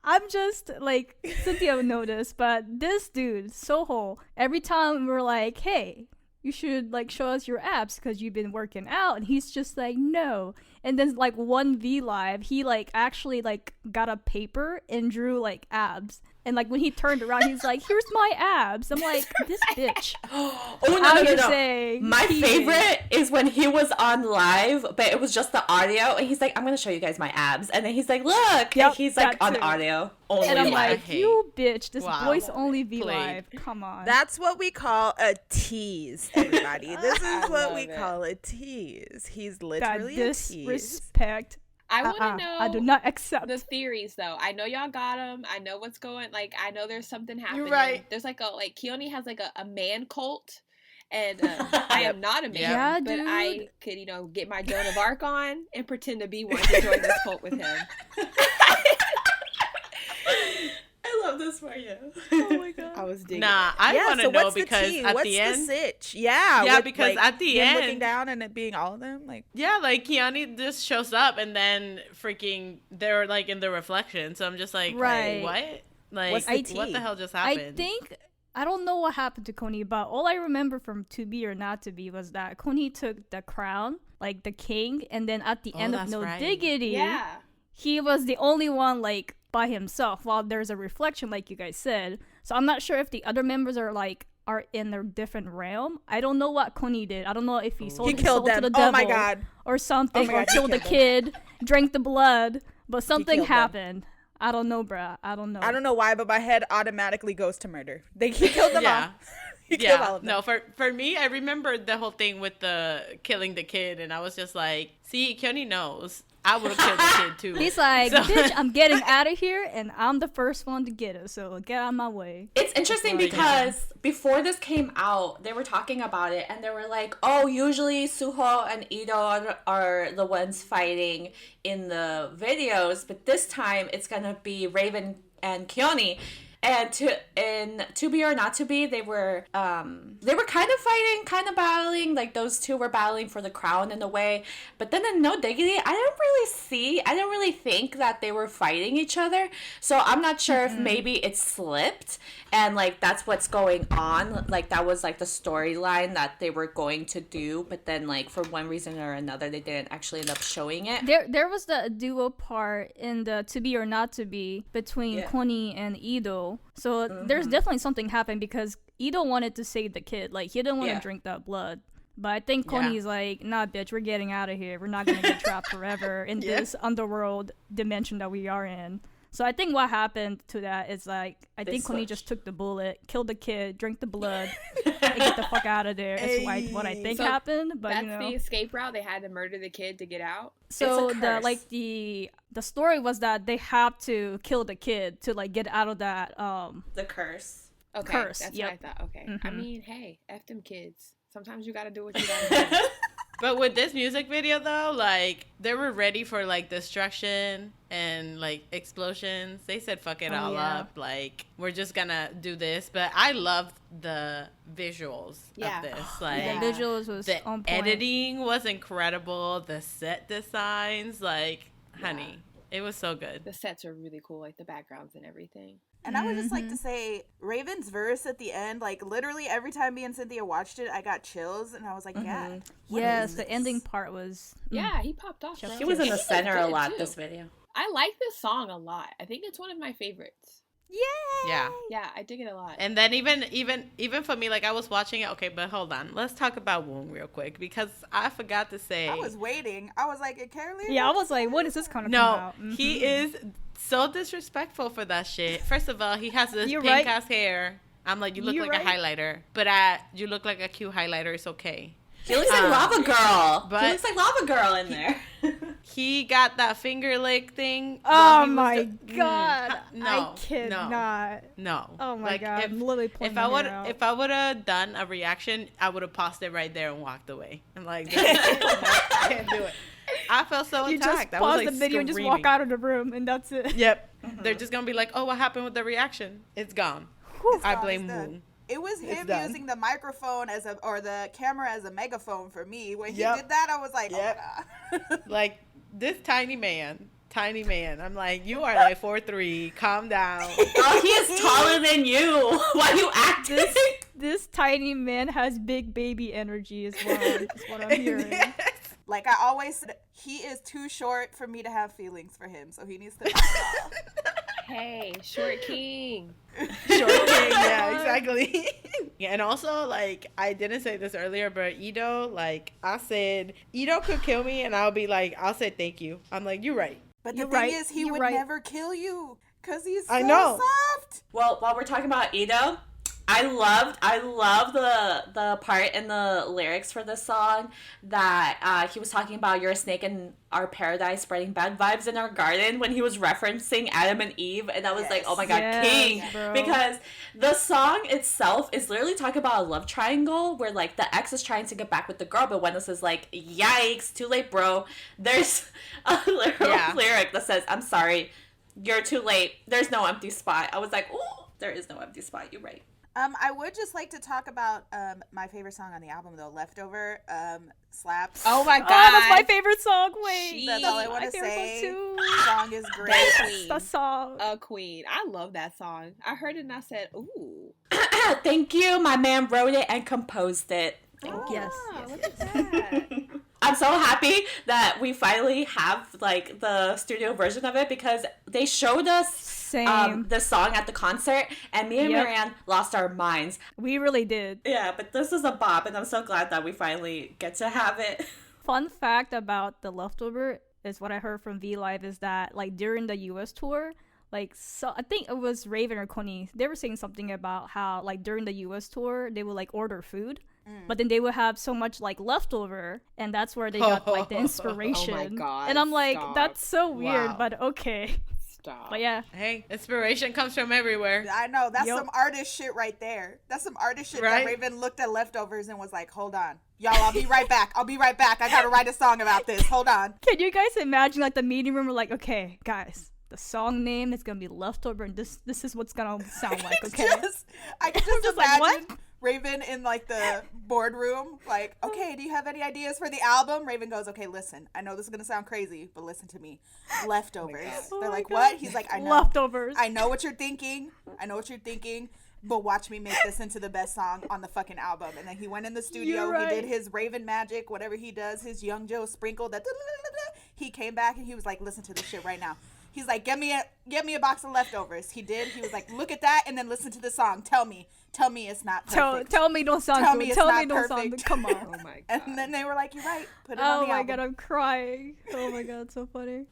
Speaker 5: I'm just like, Cynthia would know this, but this dude, Soho, every time we're like, hey, you should like show us your abs because you've been working out, and he's just like, no. And then like one V live, he like actually like got a paper and drew like abs. And like when he turned around, he's like, here's my abs. I'm like, this bitch.
Speaker 4: Oh,
Speaker 5: How
Speaker 4: no.
Speaker 5: you say
Speaker 4: My
Speaker 5: he
Speaker 4: favorite is when he was on live, but it was just the audio, and he's like, I'm going to show you guys my abs. And then he's like, look.
Speaker 5: Yep,
Speaker 4: and he's like,
Speaker 5: that
Speaker 4: on
Speaker 5: too.
Speaker 4: audio. Only
Speaker 5: And I'm
Speaker 1: live.
Speaker 5: like,
Speaker 1: Hey.
Speaker 5: you bitch, this
Speaker 1: Wow.
Speaker 5: voice only V
Speaker 1: Played.
Speaker 5: live. Come on.
Speaker 6: That's what we call a tease, everybody. This
Speaker 2: I
Speaker 6: is what
Speaker 2: love
Speaker 6: we
Speaker 2: it.
Speaker 6: call a tease. He's
Speaker 5: that
Speaker 6: literally a tease.
Speaker 5: disrespect.
Speaker 2: I want to know.
Speaker 5: I do not accept.
Speaker 2: the theories though. I know y'all got them. I know what's going. Like, I know there's something happening.
Speaker 1: right.
Speaker 2: There's like Keone has like a man cult, and I am not a man,
Speaker 5: Yeah,
Speaker 2: but
Speaker 5: dude.
Speaker 2: I could get my Joan of Arc on and pretend to be one to join this cult with him.
Speaker 4: I love this for you.
Speaker 6: Oh my god.
Speaker 2: I was digging.
Speaker 1: Nah, I
Speaker 6: Yeah,
Speaker 1: want to
Speaker 6: so
Speaker 1: know
Speaker 6: what's the
Speaker 1: because
Speaker 6: tea?
Speaker 1: at
Speaker 6: What's
Speaker 1: the end,
Speaker 6: sitch? Yeah.
Speaker 1: Yeah,
Speaker 6: with,
Speaker 1: because
Speaker 6: like,
Speaker 1: at the
Speaker 6: him looking
Speaker 1: end-
Speaker 6: down and it being all of them, like
Speaker 1: yeah, like Keone just shows up and then freaking they're like in the reflection. So I'm just like,
Speaker 5: Right.
Speaker 1: what? Like,
Speaker 6: What's the
Speaker 1: what
Speaker 6: tea?
Speaker 1: the hell just
Speaker 5: I
Speaker 1: happened?
Speaker 5: think I don't know what happened to Coney, but all I remember from To Be or Not to Be was that Coney took the crown, like the king, and then at the
Speaker 1: Oh,
Speaker 5: end of
Speaker 1: that's
Speaker 5: No
Speaker 1: right.
Speaker 5: Diggity,
Speaker 2: Yeah.
Speaker 5: he was the only one like by himself while there's a reflection, like you guys said. So I'm not sure if the other members are in a different realm. I don't know what Coney did. I don't know if he sold
Speaker 6: he
Speaker 5: his
Speaker 6: killed
Speaker 5: soul
Speaker 6: them.
Speaker 5: to the devil
Speaker 6: Oh my god.
Speaker 5: or something,
Speaker 6: Oh my
Speaker 5: or
Speaker 6: God, he
Speaker 5: killed the
Speaker 6: killed
Speaker 5: kid, drank the blood, but something
Speaker 6: killed them.
Speaker 5: happened. I don't know, bruh. I don't know.
Speaker 6: I don't know why, but my head automatically goes to murder. He killed them
Speaker 1: Yeah.
Speaker 6: all. He killed all
Speaker 1: Yeah,
Speaker 6: of them.
Speaker 1: no, for me, I remembered the whole thing with the killing the kid, and I was just like, see, Keone knows. I would have killed the kid too.
Speaker 5: He's like,
Speaker 1: So-
Speaker 5: bitch, I'm getting out of here, and I'm the first one to get it, so get out of my way.
Speaker 4: It's interesting
Speaker 1: Before,
Speaker 4: because before this came out, they were talking about it, and they were like, oh, usually Suho and Ito are the ones fighting in the videos, but this time it's gonna be Raven and Keone. And to be or not to be, they were kind of fighting, kind of battling. Like those two were battling for the crown in a way. But then in No Diggity, I don't really think that they were fighting each other. So I'm not sure if maybe it slipped and like that's what's going on. Like that was like the storyline that they were going to do, but then like for one reason or another, they didn't actually end up showing it.
Speaker 5: There was the duo part in the To Be or Not to Be between Coney and Ito. So there's definitely something happened because Ito wanted to save the kid. Like, he didn't want to drink that blood. But I think Coney's like, nah, bitch, we're getting out of here. We're not going to get trapped forever in this underworld dimension that we are in. So I think what happened to that is like, I think Coney just took the bullet, killed the kid, drank the blood, and get the fuck out of there. Is what I think
Speaker 2: So
Speaker 5: happened. But
Speaker 2: That's
Speaker 5: you know,
Speaker 2: the escape route. They had to murder the kid to get out.
Speaker 5: so
Speaker 4: It's a curse.
Speaker 5: the story was that they have to kill the kid to like get out of that
Speaker 4: The curse.
Speaker 2: Okay,
Speaker 5: Curse,
Speaker 2: that's
Speaker 5: yep.
Speaker 2: what I thought. Okay. I
Speaker 5: Mhm.
Speaker 2: mean, hey, F them kids. Sometimes you gotta do what you gotta do.
Speaker 1: But with this music video, though, like, they were ready for, like, destruction and, like, explosions. They said, fuck it all up. Like, we're just gonna do this. But I loved the visuals of this. Like,
Speaker 5: the visuals was
Speaker 1: the
Speaker 5: on point.
Speaker 1: editing was incredible. The set designs, like, honey, it was so good.
Speaker 2: The sets are really cool, like the backgrounds and everything.
Speaker 3: And I would just like to say, Raven's verse at the end, like, literally every time me and Cynthia watched it, I got chills, and I was like, yeah.
Speaker 5: Yes, the ending part was...
Speaker 2: Yeah, he popped off.
Speaker 4: She was in the center a lot this video.
Speaker 2: I like this song a lot. I think it's one of my favorites.
Speaker 5: Yay!
Speaker 2: Yeah, I dig it a lot.
Speaker 1: And then even for me, like, I was watching it. Okay, but hold on. Let's talk about Wang real quick, because I forgot to say.
Speaker 3: I was waiting. I was like, Carolina?
Speaker 5: Yeah, I was like, what is this kind of
Speaker 1: No, he is so disrespectful for that shit. First of all, he has this pink ass hair. I'm like, you look like a highlighter. But you look like a cute highlighter. It's okay.
Speaker 4: He looks like Lava Girl. He looks like Lava Girl in there.
Speaker 1: He got that finger lick thing.
Speaker 5: Oh my god!
Speaker 1: No,
Speaker 5: I cannot.
Speaker 1: No.
Speaker 5: Oh my god! I'm literally
Speaker 1: if I would have done a reaction, I would have paused it right there and walked away. I'm like, I can't do it. I felt so attacked.
Speaker 5: You just pause the video and just walk out of the room, and that's it.
Speaker 1: Yep. They're just gonna be like, oh, what happened with the reaction? It's gone. I blame Moon.
Speaker 3: It was him using the microphone or the camera as a megaphone for me. When he did that, I was like, oh my god.
Speaker 1: Like, this tiny man. I'm like, you are like 4'3". Calm down.
Speaker 4: Oh, he is taller than you. Why are you acting?
Speaker 5: This tiny man has big baby energy as well. That's what I'm hearing.
Speaker 3: Like I always said, he is too short for me to have feelings for him, so he needs to back off.
Speaker 2: Hey, short king.
Speaker 1: Yeah, exactly. Yeah, and also, like, I didn't say this earlier, but ENOi, like, I said, ENOi could kill me, and I'll be like, I'll say thank you. I'm like, you're right.
Speaker 3: But the thing is, he would never kill you, because he's so soft.
Speaker 4: Well, while we're talking about ENOi, I love the part in the lyrics for this song that he was talking about, you're a snake in our paradise spreading bad vibes in our garden, when he was referencing Adam and Eve, and I was like, oh my god, king, bro. Because the song itself is literally talking about a love triangle where like the ex is trying to get back with the girl, but Wendell is like, yikes, too late, bro. There's a lyric that says, I'm sorry, you're too late, there's no empty spot. I was like, oh, there is no empty spot, you're right.
Speaker 3: I would just like to talk about my favorite song on the album, though, Leftover, slaps.
Speaker 2: Oh my god,
Speaker 5: that's my favorite song. Wait,
Speaker 3: that's all I want to say. The song is great.
Speaker 2: Queen.
Speaker 5: The song,
Speaker 2: a queen. I love that song. I heard it and I said, ooh.
Speaker 4: Thank you. My man wrote it and composed it.
Speaker 5: Yes.
Speaker 2: Look at that.
Speaker 4: I'm so happy that we finally have like the studio version of it, because they showed us the song at the concert, and me and Maryanne lost our minds.
Speaker 5: We really did.
Speaker 4: Yeah, but this is a bop, and I'm so glad that we finally get to have it.
Speaker 5: Fun fact about the Leftover is what I heard from V Live is that like during the US tour, like, so I think it was Raven or Connie, they were saying something about how like during the US tour they would like order food, but then they would have so much like leftover, and that's where they got like the inspiration.
Speaker 2: Oh my god.
Speaker 5: And I'm like, that's so weird, but okay.
Speaker 2: Stop.
Speaker 5: But yeah.
Speaker 1: Hey, inspiration comes from everywhere.
Speaker 3: I know. That's some artist shit right there. That's some artist shit that Raven looked at Leftovers and was like, hold on. Y'all, I'll be right back. I gotta write a song about this. Hold on.
Speaker 5: Can you guys imagine like the meeting room? We're like, okay, guys, the song name is gonna be Leftover, and this is what's gonna sound like, okay?
Speaker 3: I can just imagine like, Raven in like the boardroom, like, okay, do you have any ideas for the album? Raven goes, okay, listen, I know this is gonna sound crazy, but listen to me. Leftovers. They're like, what? He's like, I know.
Speaker 5: Leftovers.
Speaker 3: I know what you're thinking, but watch me make this into the best song on the fucking album. And then he went in the studio, he did his Raven magic, whatever he does, his Young Joe sprinkle, that he came back and he was like, listen to this shit right now. He's like, get me a box of Leftovers. He did. He was like, look at that and then listen to the song. Tell me it's not perfect.
Speaker 5: Tell me don't sound good. Tell me don't sound good. Come on.
Speaker 2: Oh my god.
Speaker 3: And then they were like, you're right. Put it on the album.
Speaker 5: Oh my god, I'm crying. Oh my god, so funny.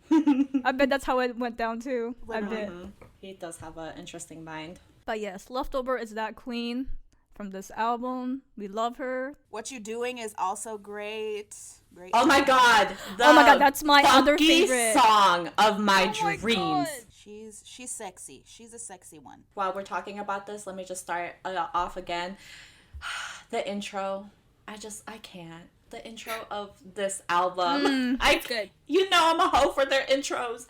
Speaker 5: I bet that's how it went down too.
Speaker 3: Literally.
Speaker 5: I bet.
Speaker 4: He does have an interesting mind.
Speaker 5: But yes, Leftover is that queen from this album. We love her.
Speaker 3: What You Doing is also great.
Speaker 4: Oh my god.
Speaker 5: That's my other favorite
Speaker 4: song of my dreams.
Speaker 5: God.
Speaker 3: She's sexy. She's a sexy one.
Speaker 4: While we're talking about this, let me just start off again. The intro, I can't. the intro of this album.
Speaker 2: It's good.
Speaker 4: You know I'm a hoe for their intros.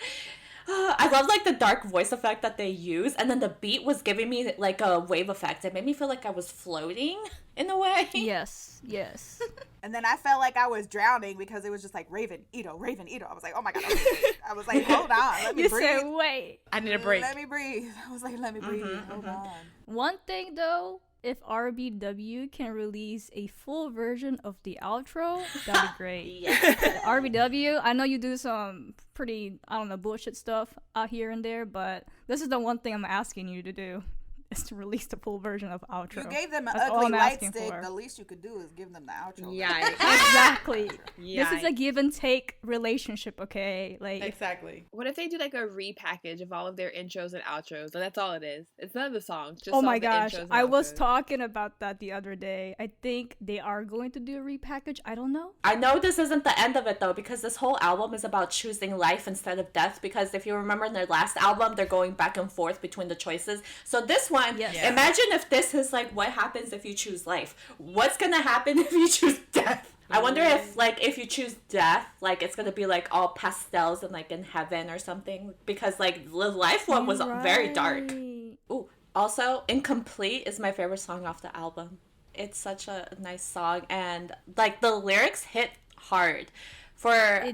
Speaker 4: I love like the dark voice effect that they use, and then the beat was giving me like a wave effect. It made me feel like I was floating in a way.
Speaker 5: Yes.
Speaker 3: And then I felt like I was drowning because it was just like Raven, Ito. I was like, oh my God. I was like, hold on. Let me breathe.
Speaker 5: You said, wait.
Speaker 1: I need a break.
Speaker 3: Let me breathe. I was like, let me breathe. Hold on.
Speaker 5: One thing though, if RBW can release a full version of the outro, that'd be great.
Speaker 4: Yeah.
Speaker 5: RBW, I know you do some pretty, I don't know, bullshit stuff out here and there, but this is the one thing I'm asking you to do, is to release the full version of outro.
Speaker 3: You gave them an
Speaker 5: That's all
Speaker 3: ugly
Speaker 5: I'm
Speaker 3: light
Speaker 5: asking
Speaker 3: stick.
Speaker 5: for.
Speaker 3: The least you could do is give them the outro.
Speaker 2: Yeah.
Speaker 5: Exactly. This is a give and take relationship, okay? Like,
Speaker 1: Exactly.
Speaker 2: What if they do like a repackage of all of their intros and outros? And that's all it is. It's none of the songs. Just
Speaker 5: oh
Speaker 2: all
Speaker 5: my
Speaker 2: the
Speaker 5: gosh,
Speaker 2: intros and
Speaker 5: I was
Speaker 2: outros.
Speaker 5: talking about that the other day. I think they are going to do a repackage. I don't know.
Speaker 4: I know this isn't the end of it though, because this whole album is about choosing life instead of death, because if you remember in their last album, they're going back and forth between the choices. So this one, imagine if this is like what happens if you choose life. What's gonna happen if you choose death? I wonder if like if you choose death, like it's gonna be like all pastels and like in heaven or something, because like the life one was very dark. Ooh, also Incomplete is my favorite song off the album. It's such a nice song, and like the lyrics hit hard. For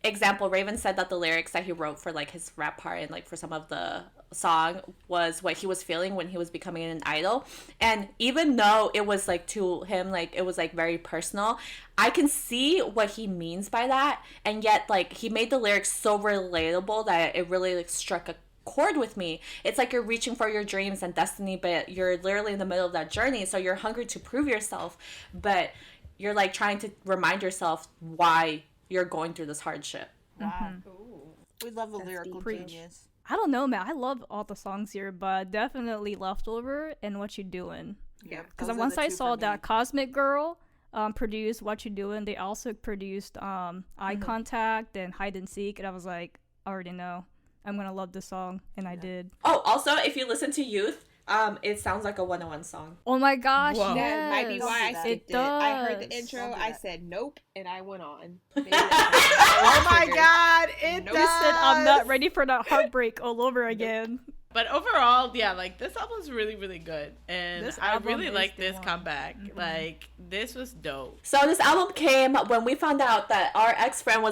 Speaker 4: example, Raven said that the lyrics that he wrote for like his rap part and like for some of the song was what he was feeling when he was becoming an idol. And even though it was like to him, like it was like very personal, I can see what he means by that, and yet like he made the lyrics so relatable that it really like struck a chord with me. It's like you're reaching for your dreams and destiny, but you're literally in the middle of that journey, so you're hungry to prove yourself, but you're like trying to remind yourself why you're going through this hardship.
Speaker 3: Wow. We love a lyrical genius.
Speaker 5: I don't know, man. I love all the songs here, but definitely Leftover and What You Doing.
Speaker 3: Yeah.
Speaker 5: Because once I saw that Cosmic Girl produced What You Doing, they also produced Eye Contact and Hide and Seek, and I was like, I already know I'm gonna love this song, and I did.
Speaker 4: Oh, also, if you listen to Youth, it sounds like a 101 song.
Speaker 5: Oh my gosh,
Speaker 2: That
Speaker 5: yes.
Speaker 2: might be why I skipped it. I heard the
Speaker 5: does.
Speaker 2: intro, I said nope, and I went on.
Speaker 3: Oh my God, it
Speaker 5: You said I'm not ready for that heartbreak all over again.
Speaker 1: But overall, yeah, like this album's really, really good, and
Speaker 5: This
Speaker 1: I
Speaker 5: album
Speaker 1: really
Speaker 5: is
Speaker 1: like
Speaker 5: the
Speaker 1: this
Speaker 5: one.
Speaker 1: comeback. Like this was dope.
Speaker 4: So this album came when we found out that our ex-friend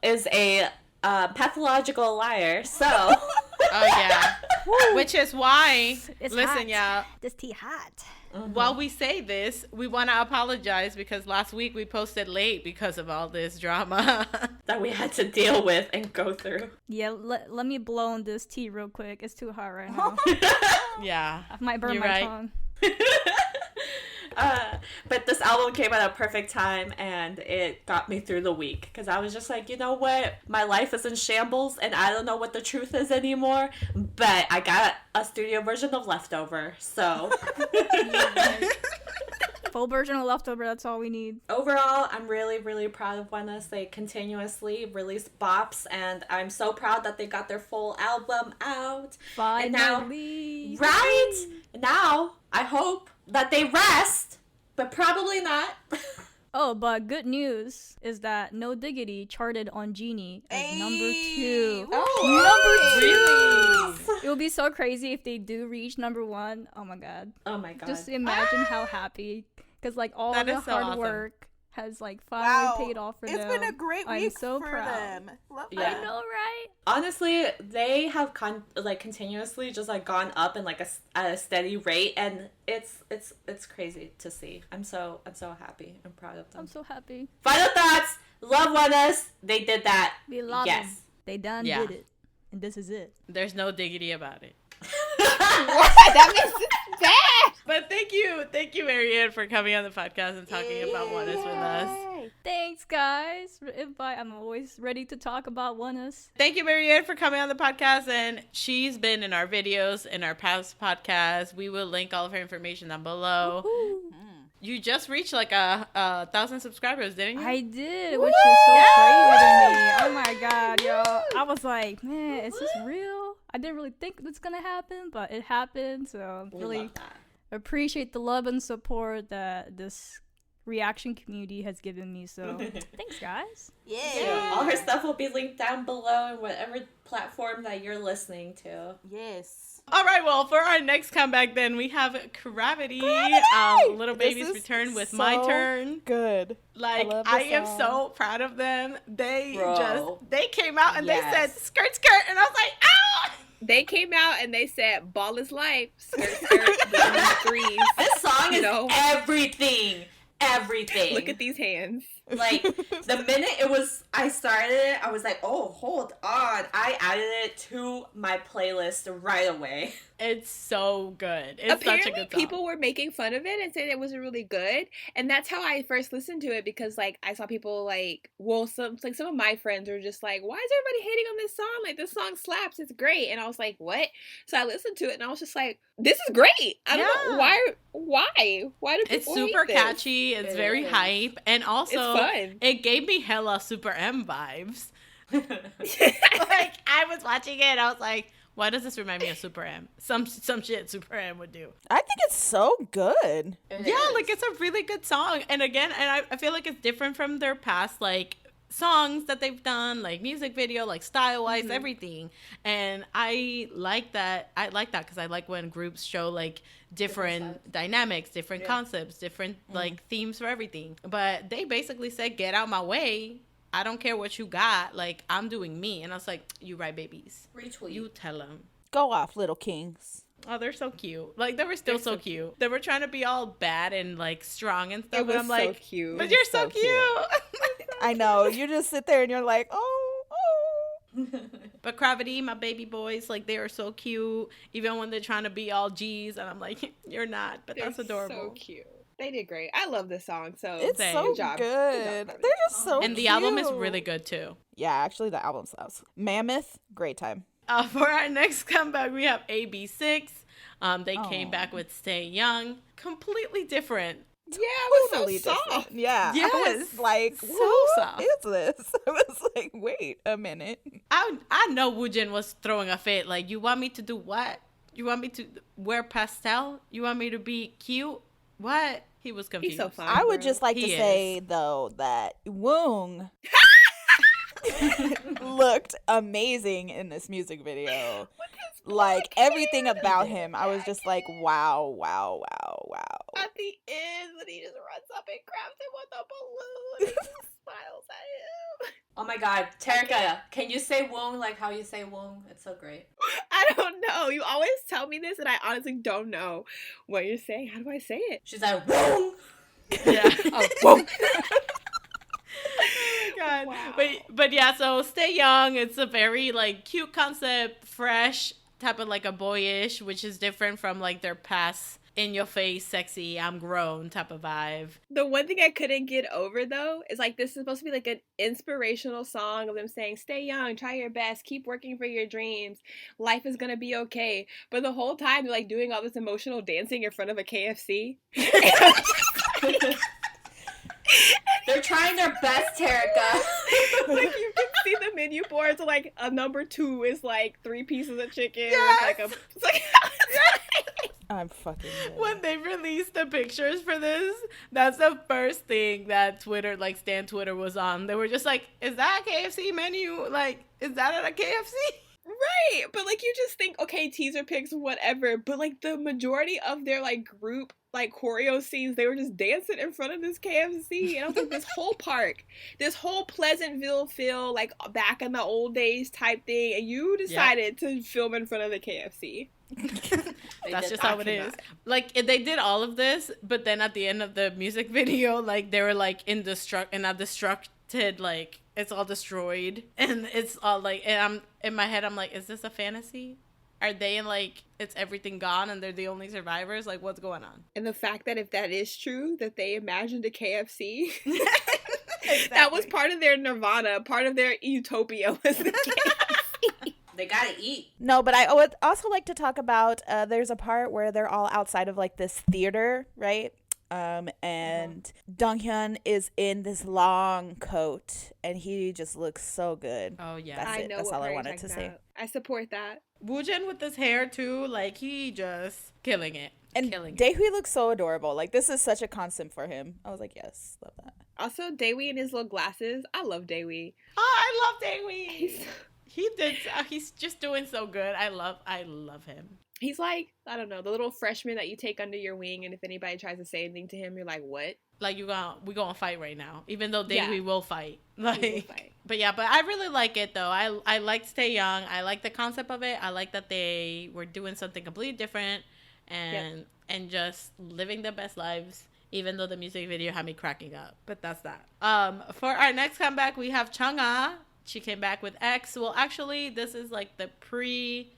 Speaker 4: is a pathological liar. So
Speaker 1: Oh yeah, which is why.
Speaker 5: It's
Speaker 1: Listen,
Speaker 5: hot.
Speaker 1: y'all.
Speaker 5: This tea hot.
Speaker 1: While we say this, we want to apologize because last week we posted late because of all this drama.
Speaker 4: that we had to deal with and go through.
Speaker 5: Yeah, let me blow on this tea real quick. It's too hot right now.
Speaker 1: Yeah,
Speaker 5: I might burn
Speaker 1: You're
Speaker 5: my
Speaker 1: right.
Speaker 5: tongue.
Speaker 4: But this album came at a perfect time, and it got me through the week, because I was just like, you know what, my life is in shambles and I don't know what the truth is anymore, but I got a studio version of Leftover, so
Speaker 5: Full version of Leftover, that's all we need.
Speaker 4: overall, I'm really, really proud of ONEUS. They continuously release bops, and I'm so proud that they got their full album out.
Speaker 5: Finally.
Speaker 4: And now, right? Now, I hope that they rest, but probably not.
Speaker 5: Oh, but good news is that No Diggity charted on Genie as number 2.
Speaker 1: really?
Speaker 5: It would be so crazy if they do reach number 1. Oh my god.
Speaker 4: Oh my god.
Speaker 5: Just imagine how happy. Because like all
Speaker 1: That
Speaker 5: the
Speaker 1: is so
Speaker 5: hard
Speaker 1: awesome.
Speaker 5: work has like finally paid off for them.
Speaker 3: It's been a great
Speaker 5: I'm
Speaker 3: week
Speaker 5: so
Speaker 3: for
Speaker 5: proud.
Speaker 3: them. Love
Speaker 4: Yeah.
Speaker 3: that.
Speaker 5: I know, right?
Speaker 4: Honestly, they have continuously just like gone up in like at a steady rate, and it's crazy to see. I'm so happy. I'm proud of them.
Speaker 5: I'm so happy.
Speaker 4: Final thoughts. Love ONEUS. They did that.
Speaker 5: We love
Speaker 4: Yes.
Speaker 5: them. They done
Speaker 1: Yeah.
Speaker 5: did it. And this is it.
Speaker 1: There's no diggity about it.
Speaker 2: That makes it bad.
Speaker 1: But thank you, Maryanne, for coming on the podcast and talking about ONEUS with us.
Speaker 5: Thanks, guys, for the invite. I'm always ready to talk about ONEUS.
Speaker 1: Thank you, Maryanne, for coming on the podcast, and she's been in our videos, in our past podcasts. We will link all of her information down below.
Speaker 5: Woo-hoo.
Speaker 1: You just reached like a 1,000 subscribers, didn't you?
Speaker 5: I did, which is so crazy to me. Oh my god, y'all. I was like, man, is this real? I didn't really think it's gonna happen, but it happened. So
Speaker 4: We
Speaker 5: really
Speaker 4: love that.
Speaker 5: appreciate the love and support that this reaction community has given me. So thanks, guys.
Speaker 4: Yeah. All her stuff will be linked down below in whatever platform that you're listening to.
Speaker 3: Yes.
Speaker 1: All right, well, for our next comeback, then we have CRAVITY. Little Baby's return with My Turn.
Speaker 6: Good.
Speaker 1: Like, I am so proud of them. They came out and they said skirt, skirt, and I was like, ow!
Speaker 2: They came out and they said, ball is life, skirt, skirt, threes.
Speaker 4: This song is everything. Everything.
Speaker 2: Look at these hands.
Speaker 4: Like, the minute I started it, I was like, oh, hold on. I added it to my playlist right away.
Speaker 1: It's so good. It's
Speaker 2: Apparently,
Speaker 1: such a good song.
Speaker 2: people were making fun of it and saying it wasn't really good. And that's how I first listened to it, because, like, I saw people, like, some of my friends were just like, why is everybody hating on this song? Like, this song slaps. It's great. And I was like, what? So I listened to it and I was just like, this is great. I don't know why. Why do people
Speaker 1: It's super
Speaker 2: hate this?
Speaker 1: catchy. It's very hype. And also,
Speaker 2: fun.
Speaker 1: It gave me hella Super M vibes. Like, I was watching it and I was like, why does this remind me of Super M? Some shit Super M would do.
Speaker 6: I think it's so good.
Speaker 1: Like, it's a really good song. And again, I feel like it's different from their past, like, songs that they've done, like music video, like style-wise, everything. And I like that. I like that because I like when groups show, like, different dynamics, different concepts, different, like, themes for everything. But they basically said, get out my way. I don't care what you got. Like, I'm doing me. And I was like, you right, babies.
Speaker 4: Retweet.
Speaker 1: You tell them.
Speaker 6: Go off, little kings.
Speaker 1: Oh, they're so cute. Like, they were still so cute. They were trying to be all bad and, like, strong and stuff. But I'm like,
Speaker 2: cute.
Speaker 1: But you're so cute.
Speaker 6: I know. You just sit there and you're like, oh.
Speaker 1: But CRAVITY, my baby boys, like, they are so cute. Even when they're trying to be all G's. And I'm like, you're not. But that's adorable.
Speaker 2: So cute. They did great. I love this song. So
Speaker 6: it's so
Speaker 2: good. Job.
Speaker 6: Good. They're just so
Speaker 1: And the
Speaker 6: cute.
Speaker 1: album is really good, too.
Speaker 6: Yeah, actually, the album slaps. Mammoth, great time.
Speaker 1: For our next comeback, we have AB6. They came back with Stay Young. Completely different.
Speaker 2: Yeah, it was
Speaker 6: Totally
Speaker 2: so soft.
Speaker 6: different. Yeah.
Speaker 1: Yes.
Speaker 6: I was like,
Speaker 1: So
Speaker 6: who
Speaker 1: soft.
Speaker 6: is this? I was like, wait a minute.
Speaker 1: I know Woojin was throwing a fit. Like, you want me to do what? You want me to wear pastel? You want me to be cute? What? He was confused.
Speaker 2: He's so fun.
Speaker 6: I would just like to say, though, that Wang looked amazing in this music video. Like, everything about him, I was just like, wow.
Speaker 2: At the end, when he just runs up and grabs him with a balloon and smiles at him.
Speaker 4: Oh my god, Terika, can you say Wang like how you say Wang? It's so great.
Speaker 2: I don't know. You always tell me this, and I honestly don't know what you're saying. How do I say it?
Speaker 4: She's like, Wang!
Speaker 1: Yeah.
Speaker 2: Wang.
Speaker 1: God.
Speaker 2: Wow.
Speaker 1: But yeah, so Stay Young, it's a very, like, cute concept, fresh, type of, like, a boyish, which is different from, like, their past in your face, sexy, I'm grown type of vibe.
Speaker 2: The one thing I couldn't get over, though, is, like, this is supposed to be, like, an inspirational song of them saying, stay young, try your best, keep working for your dreams, life is gonna be okay. But the whole time, they're, like, doing all this emotional dancing in front of a KFC.
Speaker 4: They're trying their best, Terika.
Speaker 2: Like, you can see the menu boards, like, a number 2 is, like, 3 pieces of chicken with, like, a... It's like,
Speaker 6: I'm fucking dead.
Speaker 1: When they released the pictures for this, that's the first thing that Twitter, like, Stan Twitter was on. They were just like, is that a KFC menu? Like, is that at a KFC?
Speaker 2: right, but, like, you just think, okay, teaser pics, whatever, but, like, the majority of their, like, group, like, choreo scenes, they were just dancing in front of this KFC, and I was like, this whole park, this whole Pleasantville feel, like, back in the old days type thing, and you decided to film in front of the KFC.
Speaker 1: That's just how it is. Like, they did all of this, but then at the end of the music video, like, they were, like, in a destructed, like, it's all destroyed, and it's all, like, and I'm in my head, I'm like, is this a fantasy? Are they in, like, it's everything gone and they're the only survivors? Like, what's going on?
Speaker 2: And the fact that if that is true, that they imagined a KFC, exactly. That was part of their nirvana, part of their utopia was the KFC.
Speaker 4: They gotta eat.
Speaker 6: No, but I would also like to talk about, there's a part where they're all outside of, like, this theater, right? And Donghyun is in this long coat, and he just looks so good.
Speaker 1: Oh yeah,
Speaker 6: that's it. That's all I wanted to say.
Speaker 2: I support that.
Speaker 1: Woojin with his hair too, like he just killing it.
Speaker 6: And Daehui looks so adorable. Like this is such a constant for him. I was like, yes, love that.
Speaker 2: Also, Daehui and his little glasses. I love Daehui.
Speaker 1: Oh, I love Daehui. He's just doing so good. I love him.
Speaker 2: He's like, I don't know, the little freshman that you take under your wing, and if anybody tries to say anything to him, you're like, what?
Speaker 1: Like we're gonna fight right now, even though Daehui will fight. Like, will fight. But I really like it though. I like Stay Young. I like the concept of it. I like that they were doing something completely different and just living their best lives. Even though the music video had me cracking up, but that's that. For our next comeback, we have Chungha. She came back with X. Well, actually, this is like the pre-release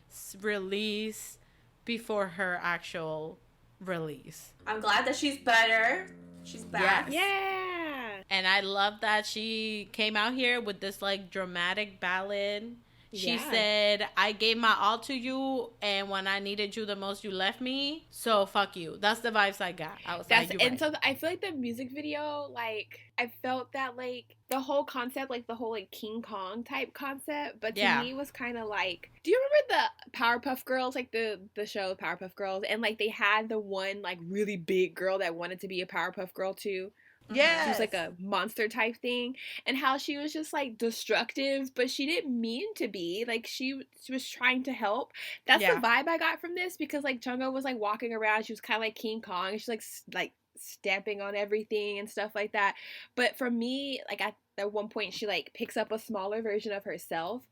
Speaker 1: before her actual release.
Speaker 4: I'm glad that she's better. She's back.
Speaker 2: Yes. Yeah.
Speaker 1: And I love that she came out here with this like dramatic ballad. She said, I gave my all to you, and when I needed you the most, you left me. So fuck you. That's the vibes I got. I was like,
Speaker 2: and right. So I feel like the music video, like, I felt that, like, the whole concept, like, the whole, like, King Kong type concept, but to me, it was kind of like, do you remember the Powerpuff Girls, like, the show Powerpuff Girls? And, like, they had the one, like, really big girl that wanted to be a Powerpuff Girl, too. Yeah, she was like a monster type thing, and how she was just like destructive, but she didn't mean to be. Like she was trying to help. That's the vibe I got from this, because like Chungha was like walking around, she was kind of like King Kong, and she's like stamping on everything and stuff like that. But for me, like at one point she like picks up a smaller version of herself,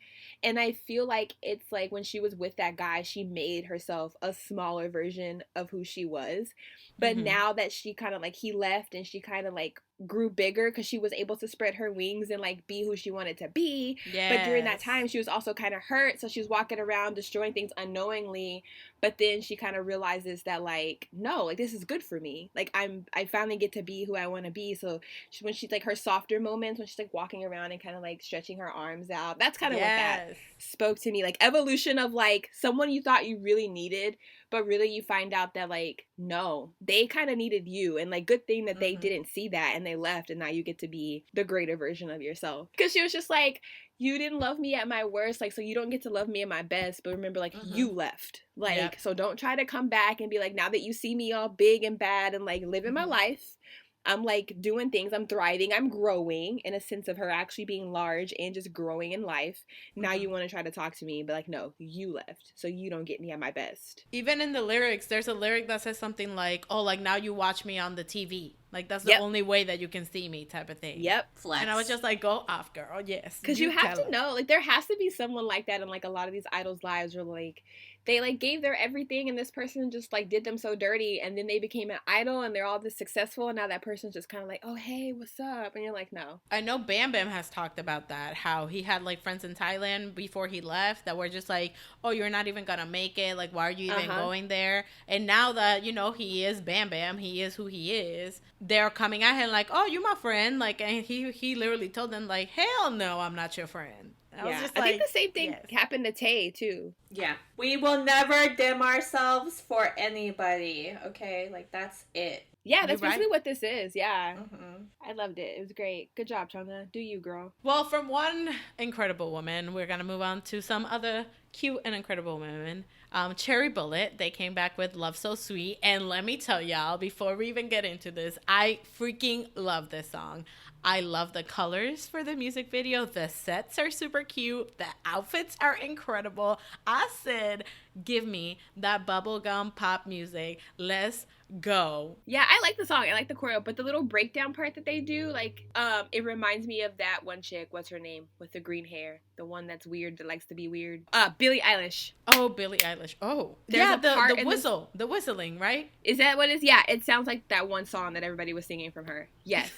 Speaker 2: and I feel like it's like when she was with that guy, she made herself a smaller version of who she was. But now that she kind of like, he left and she kind of like grew bigger because she was able to spread her wings and like be who she wanted to be. But during that time she was also kind of hurt, so she was walking around destroying things unknowingly. But then she kind of realizes that like, no, like this is good for me, like I finally get to be who I want to be. So when she's like her softer moments, when she's like walking around and kind of like stretching her arms out, that's kind of what that spoke to me, like evolution of like someone you thought you really needed, but really you find out that like, no, they kind of needed you, and like good thing that they didn't see that and they left, and now you get to be the greater version of yourself. Because she was just like, you didn't love me at my worst, like, so you don't get to love me at my best, but remember, like, you left, like, so don't try to come back and be like, now that you see me all big and bad and like living my life, I'm like doing things, I'm thriving, I'm growing, in a sense of her actually being large and just growing in life. Now you want to try to talk to me, but like, no, you left, so you don't get me at my best.
Speaker 1: Even in the lyrics, there's a lyric that says something like, oh, like now you watch me on the TV. Like that's the only way that you can see me, type of thing.
Speaker 2: Flex.
Speaker 1: And I was just like, go off, girl. Yes.
Speaker 2: Because you have to know, like there has to be someone like that in like a lot of these idols' lives where like they like gave their everything and this person just like did them so dirty, and then they became an idol and they're all this successful, and now that person's just kind of like, oh hey, what's up? And you're like, no.
Speaker 1: I know Bam Bam has talked about that, how he had like friends in Thailand before he left that were just like, oh, you're not even gonna make it, like why are you even going there? And now that, you know, he is Bam Bam, he is who he is, they're coming at him like, oh, you my friend, like, and he literally told them like, hell no, I'm not your friend. I was just like,
Speaker 2: I think the same thing happened to Tay too.
Speaker 4: Yeah, we will never dim ourselves for anybody, okay? Like that's it.
Speaker 2: Yeah, that's basically what this is. Yeah. I loved it. It was great. Good job, Chungha. Do you, girl.
Speaker 1: Well, from one incredible woman, we're going to move on to some other cute and incredible women. Cherry Bullet, they came back with Love So Sweet. And let me tell y'all, before we even get into this, I freaking love this song. I love the colors for the music video. The sets are super cute. The outfits are incredible. I said, give me that bubblegum pop music. Let's go.
Speaker 2: Yeah, I like the song. I like the choreo, but the little breakdown part that they do, like, it reminds me of that one chick, what's her name, with the green hair, the one that's weird, that likes to be weird. Billie Eilish.
Speaker 1: Oh, Billie Eilish. Oh, there's the whistle, the whistling, right?
Speaker 2: Is that what it is? Yeah, it sounds like that one song that everybody was singing from her. Yes.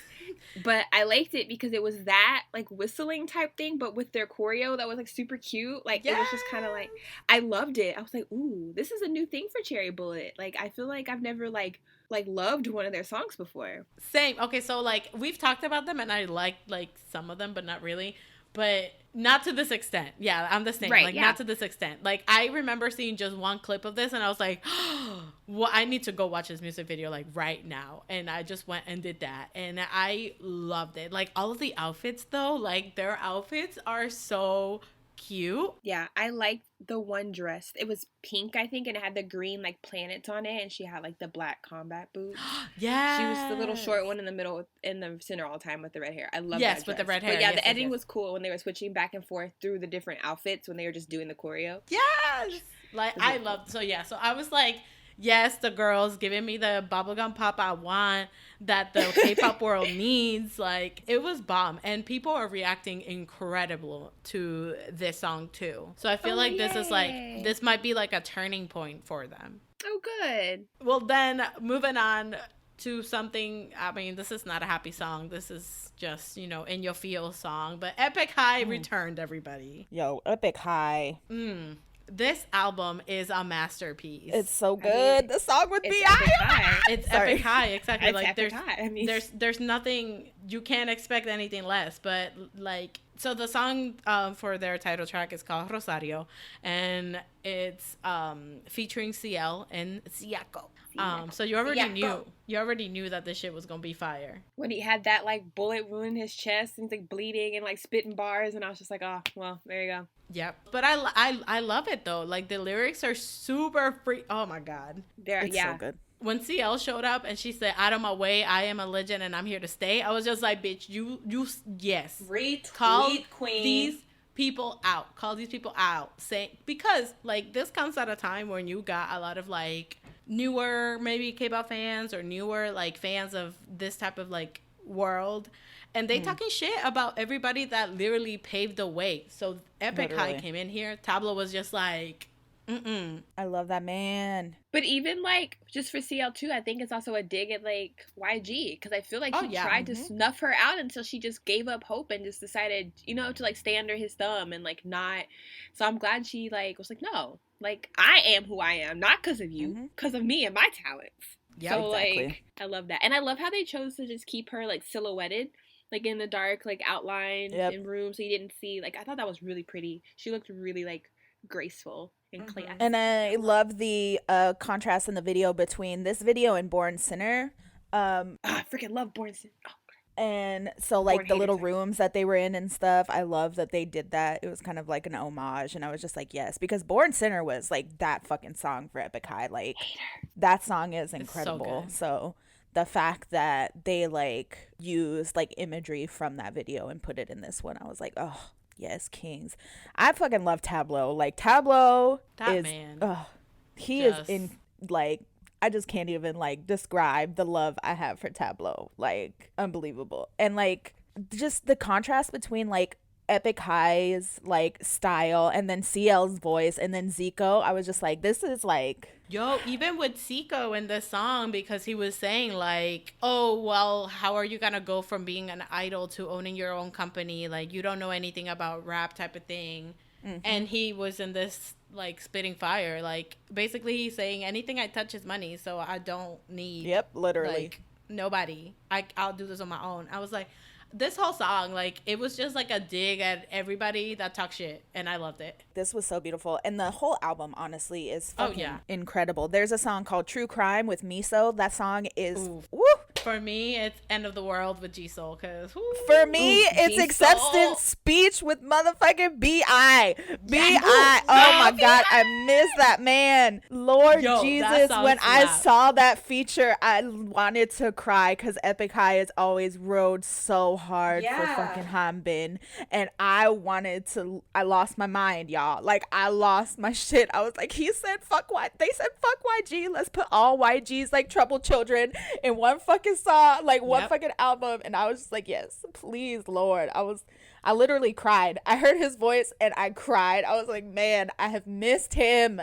Speaker 2: But I liked it because it was that like whistling type thing, but with their choreo that was like super cute. Like it was just kind of like, I loved it. I was like, ooh, this is a new thing for Cherry Bullet. Like I feel like I've never like loved one of their songs before.
Speaker 1: Same. Okay, so like we've talked about them and I liked like some of them, but not really. but not to this extent. Yeah, I'm the same.
Speaker 2: Right,
Speaker 1: like,
Speaker 2: yeah.
Speaker 1: not to this extent. Like, I remember seeing just one clip of this, and I was like, well, I need to go watch this music video, like, right now. And I just went and did that. And I loved it. Like, all of the outfits, though, like, their outfits are so cute.
Speaker 2: Yeah, I liked the one dress. It was pink, I think, and it had the green like planets on it, and she had like the black combat boots.
Speaker 1: Yeah,
Speaker 2: she was the little short one in the middle, in the center all the time with the red hair. I love
Speaker 1: yes,
Speaker 2: that
Speaker 1: with
Speaker 2: dress.
Speaker 1: the red hair.
Speaker 2: But yeah,
Speaker 1: yes,
Speaker 2: the editing
Speaker 1: yes.
Speaker 2: was cool when they were switching back and forth through the different outfits when they were just doing the choreo.
Speaker 1: Yes, like I loved. So yeah, so I was like, yes, the girls giving me the bubblegum pop I want, that the K-pop world needs. Like, it was bomb, and people are reacting incredible to this song too. So I feel like this is like, this might be like a turning point for them.
Speaker 2: Oh, good.
Speaker 1: Well, then moving on to something, I mean, this is not a happy song. This is just, you know, in your feel song. But Epik High returned, everybody.
Speaker 6: Yo, Epik High.
Speaker 1: This album is a masterpiece.
Speaker 6: It's so good. I mean, the song with
Speaker 2: it's
Speaker 6: B.I.
Speaker 2: Epik High.
Speaker 1: It's Epik High, exactly.
Speaker 2: It's
Speaker 1: like
Speaker 2: Epik High. I mean,
Speaker 1: there's nothing, you can't expect anything less. But like, so the song for their title track is called Rosario, and it's featuring CL and ZICO. So you already knew that this shit was gonna be fire.
Speaker 2: When he had that like bullet wound in his chest and he's like bleeding and like spitting bars, and I was just like, oh well, there you go.
Speaker 1: Yep. But I love it though. Like, the lyrics are super free. Oh my god.
Speaker 6: It's so good.
Speaker 1: When CL showed up and she said, "Out of my way, I am a legend and I'm here to stay," I was just like, bitch, you yes.
Speaker 4: Retweet,
Speaker 1: call
Speaker 4: queen.
Speaker 1: These people out. Call these people out. Because like, this comes at a time when you got a lot of like newer maybe K-pop fans or newer like fans of this type of like world, and they talking shit about everybody that literally paved the way. So Epik High came in here. Tablo was just like,
Speaker 6: I love that man.
Speaker 2: But even like, just for CL2, I think it's also a dig at like YG, because I feel like he tried to snuff her out until she just gave up hope and just decided, you know, to like stay under his thumb and like not. So I'm glad she like was like, no, like, I am who I am, not because of you, because of me and my talents.
Speaker 1: Yeah,
Speaker 2: so
Speaker 6: exactly.
Speaker 2: like, I love that. And I love how they chose to just keep her like silhouetted, like in the dark, like outline in room, so you didn't see. Like, I thought that was really pretty. She looked really like graceful and classy.
Speaker 6: And I love the contrast in the video between this video and Born Sinner.
Speaker 2: I freaking love Born Sinner. Oh.
Speaker 6: And so like the little rooms that they were in and stuff, I love that they did that. It was kind of like an homage, and I was just like, yes, because Born Sinner was like that fucking song for Epik High. Like, that song is incredible. So the fact that they like used like imagery from that video and put it in this one, I was like, oh yes, kings. I fucking love Tableau. Like, Tableau is, man. He is in like, I just can't even like describe the love I have for Tableau. Like, unbelievable. And like, just the contrast between like Epik High's like style and then CL's voice and then ZICO, I was just like, this is like,
Speaker 1: yo, even with ZICO in the song, because he was saying like, oh, well, how are you gonna go from being an idol to owning your own company? Like, you don't know anything about rap type of thing. And he was in this like spitting fire, like basically he's saying anything I touch is money, so I don't need
Speaker 6: literally
Speaker 1: like nobody. I'll do this on my own. I was like, this whole song, like, it was just like a dig at everybody that talks shit, and I loved it.
Speaker 6: This was so beautiful, and the whole album honestly is fucking incredible. There's a song called True Crime with Miso. That song is woo.
Speaker 1: For me, it's End of the World with Jisoo, because
Speaker 6: for me, it's Acceptance Speech with motherfucking B.I. B.I. Oh my god, I miss that man. Lord Jesus, when I saw that feature, I wanted to cry, because Epik High has always rode so hard for fucking Hanbin, and I lost my mind, y'all. Like, I lost my shit. I was like, they said fuck YG, let's put all YG's like troubled children in one fucking song, like one fucking album. And I was just like, yes, please, Lord. I literally cried. I heard his voice and I cried. I was like, man, I have missed him.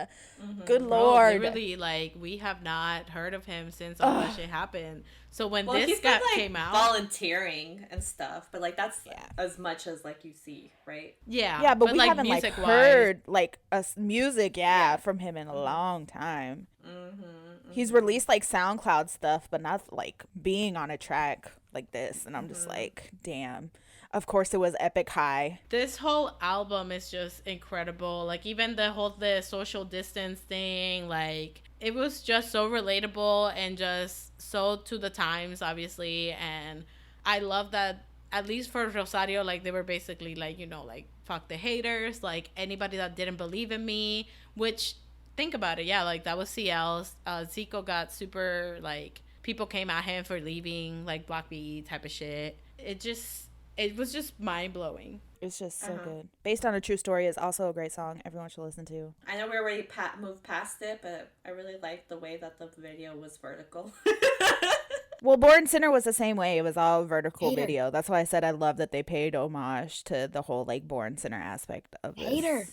Speaker 6: Good Lord.
Speaker 1: Literally, like, we have not heard of him since all that shit happened. So when this came out,
Speaker 4: volunteering and stuff, but like that's as much as like you see, right?
Speaker 6: Yeah, but we like, haven't like heard like music from him in a long time. He's released like SoundCloud stuff, but not like being on a track like this, and I'm just like, damn. Of course, it was Epik High.
Speaker 1: This whole album is just incredible. Like, even the social distance thing, like, it was just so relatable and just so to the times, obviously. And I love that, at least for Rosario, like, they were basically like, you know, like, fuck the haters, like, anybody that didn't believe in me, which, think about it, yeah, like, that was CL's. ZICO got super, like, people came at him for leaving, like, Block B type of shit. It was just mind-blowing.
Speaker 6: It's just so good. Based on a True Story is also a great song everyone should listen to.
Speaker 4: I know we already moved past it, but I really liked the way that the video was vertical.
Speaker 6: Well, Born Sinner was the same way. It was all vertical video. That's why I said I love that they paid homage to the whole, like, Born Sinner aspect of this.
Speaker 2: Hater.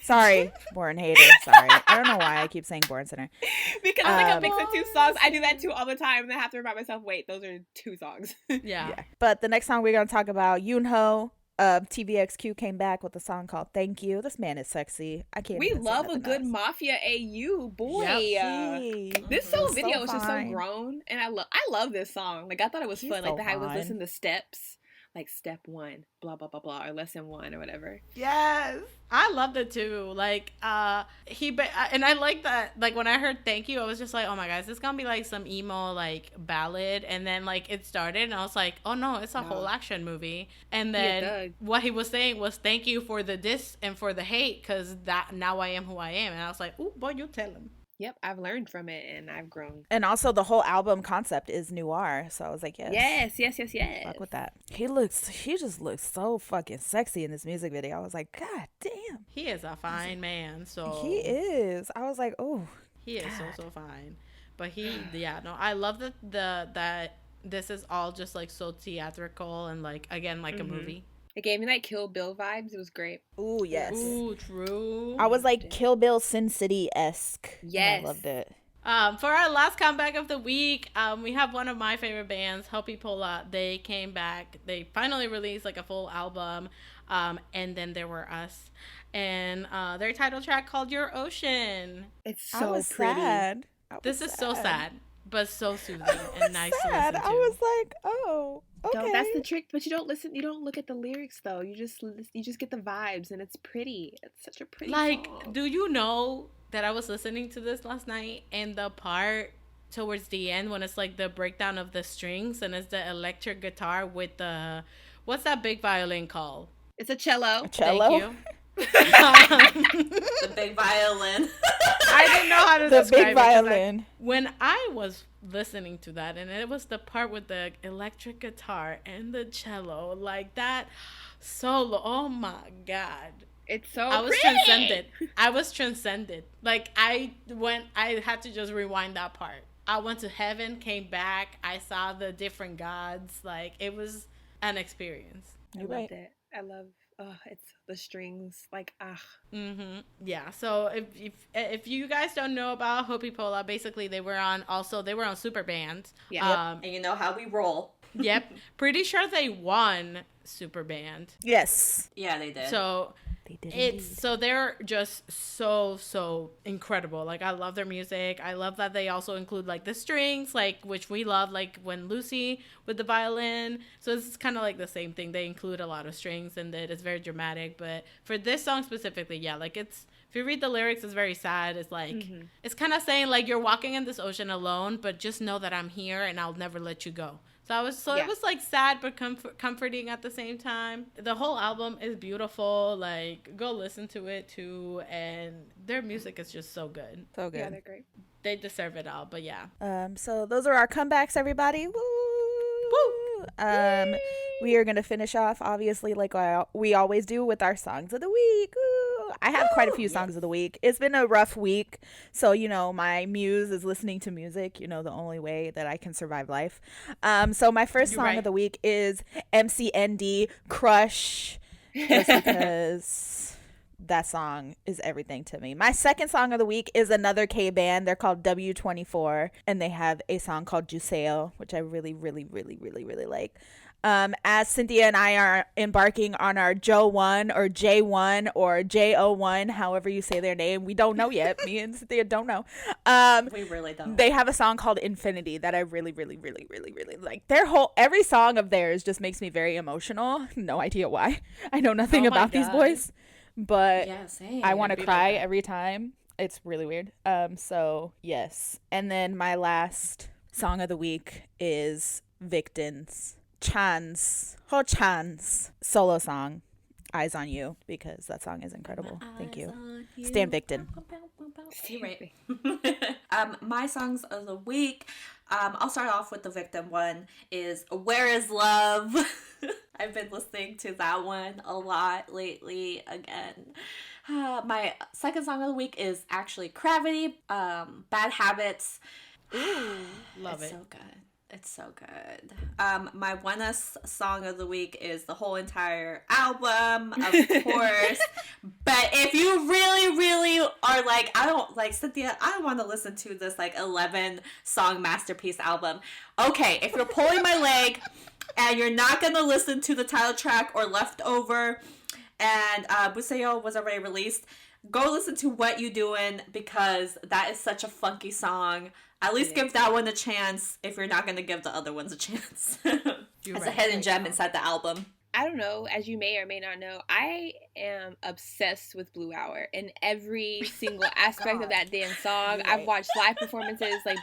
Speaker 6: Sorry, Born Hater. Sorry. I don't know why I keep saying Born Sinner.
Speaker 2: Because I think a mix of two songs. I do that too all the time, and I have to remind myself, wait, those are two songs.
Speaker 1: Yeah.
Speaker 6: But the next song we're going to talk about, Yunho. TVXQ came back with a song called Thank You. This man is sexy. I can't.
Speaker 2: We love a good Mafia AU, boy.
Speaker 6: Yep.
Speaker 2: This whole video is just so grown, and I love this song. Like, I thought it was fun. Like, the how I was listening to steps, like step 1, blah blah blah blah, or lesson 1 or whatever.
Speaker 1: Yes, I loved it too. Like, and I like that. Like, when I heard Thank You, I was just like, oh my god, this gonna be like some emo like ballad. And then like it started, and I was like, oh no, it's a whole action movie. And then what he was saying was thank you for the diss and for the hate, because that now I am who I am. And I was like, oh boy, you tell him.
Speaker 2: Yep, I've learned from it and I've grown.
Speaker 6: And also the whole album concept is noir, so I was like, yes.
Speaker 2: Fuck
Speaker 6: with that. He just looks so fucking sexy in this music video. I was like, god damn.
Speaker 1: He is a fine man, so
Speaker 6: he is. I was like, oh,
Speaker 1: he is so fine. But I love that this is all just like so theatrical and like again like a movie.
Speaker 2: It gave me like Kill Bill vibes. It was great.
Speaker 6: Ooh, yes.
Speaker 1: Ooh, true.
Speaker 6: I was like Kill Bill Sin City-esque.
Speaker 2: Yes.
Speaker 6: I loved it.
Speaker 1: For our last comeback of the week, we have one of my favorite bands, Hoppipolla. They came back. They finally released like a full album. And then there were us. And their title track called Your Ocean.
Speaker 2: It's so pretty.
Speaker 6: Sad.
Speaker 1: This is so sad, but so soothing and nice to listen to.
Speaker 6: I was like, oh, okay.
Speaker 2: No, that's the trick. But you don't listen. You don't look at the lyrics though. You just get the vibes, and it's pretty. It's such a pretty song.
Speaker 1: Do you know that I was listening to this last night, and the part towards the end when it's like the breakdown of the strings and it's the electric guitar with the what's that big violin called?
Speaker 2: It's a cello.
Speaker 6: A cello?
Speaker 1: Thank you.
Speaker 4: The big violin.
Speaker 1: I didn't know how to
Speaker 6: the
Speaker 1: describe
Speaker 6: big violin.
Speaker 1: When I was listening to that, and it was the part with the electric guitar and the cello, like that solo. Oh my god.
Speaker 2: It's so
Speaker 1: I was
Speaker 2: pretty.
Speaker 1: transcended. I was transcended. Like I had to just rewind that part. I went to heaven, came back. I saw the different gods. Like it was an experience.
Speaker 2: I loved it. I love. It's the strings. Like
Speaker 1: Yeah. So if you guys don't know about Hoppipolla, basically they were on Superband.
Speaker 2: Yeah.
Speaker 4: And you know how we roll.
Speaker 1: Yep. Pretty sure they won Superband.
Speaker 6: Yes.
Speaker 4: Yeah, they did.
Speaker 1: So
Speaker 6: they did.
Speaker 1: So they're just so incredible. Like I love their music. I love that they also include like the strings, like which we love, like when Lucy with the violin. So it's kind of like the same thing. They include a lot of strings and it's very dramatic. But for this song specifically, yeah, like it's if you read the lyrics, it's very sad. It's like it's kind of saying like you're walking in this ocean alone, but just know that I'm here and I'll never let you go. It was like sad but comforting at the same time. The whole album is beautiful. Like go listen to it too, and their music is just so good.
Speaker 6: So good.
Speaker 2: Yeah, they're great.
Speaker 1: They deserve it all. But yeah.
Speaker 6: So those are our comebacks, everybody. Woo! Woo! We are gonna finish off obviously like we always do with our songs of the week. Woo! I have quite a few songs of the week. It's been a rough week, so my muse is listening to music. The only way that I can survive life. So my first song of the week is MCND Crush, just because that song is everything to me. My second song of the week is another K band. They're called W24, and they have a song called Juseo, which I really, really, really, really, really like. as Cynthia and I are embarking on our Jo1 or J1 or JO1, however you say their name. We don't know yet. Me and Cynthia don't know.
Speaker 4: We really don't.
Speaker 6: They have a song called Infinity that I really, really, really, really, really like. Every song of theirs just makes me very emotional. No idea why. I know nothing about these boys, but I want to cry every time. It's really weird. So yes. And then my last song of the week is Victon's Ho Chan's solo song, Eyes on You, because that song is incredible. Thank you. Stan Victon.
Speaker 4: You're right. My songs of the week, I'll start off with the Victim one, is Where Is Love? I've been listening to that one a lot lately again. My second song of the week is actually CRAVITY, Bad Habits.
Speaker 1: Ooh, love it.
Speaker 4: So good. It's so good. My ONEUS song of the week is the whole entire album, of course. But if you really, really are like, I don't like Cynthia, I don't want to listen to this like 11 song masterpiece album. Okay, if you're pulling my leg and you're not gonna listen to the title track or Leftover, and Buseo was already released, go listen to What You Doin', because that is such a funky song. At least give that one a chance if you're not going to give the other ones a chance. It's a hidden gem inside the album.
Speaker 2: I don't know, as you may or may not know, I am obsessed with Blue Hour in every single aspect of that damn song. Right. I've watched live performances, like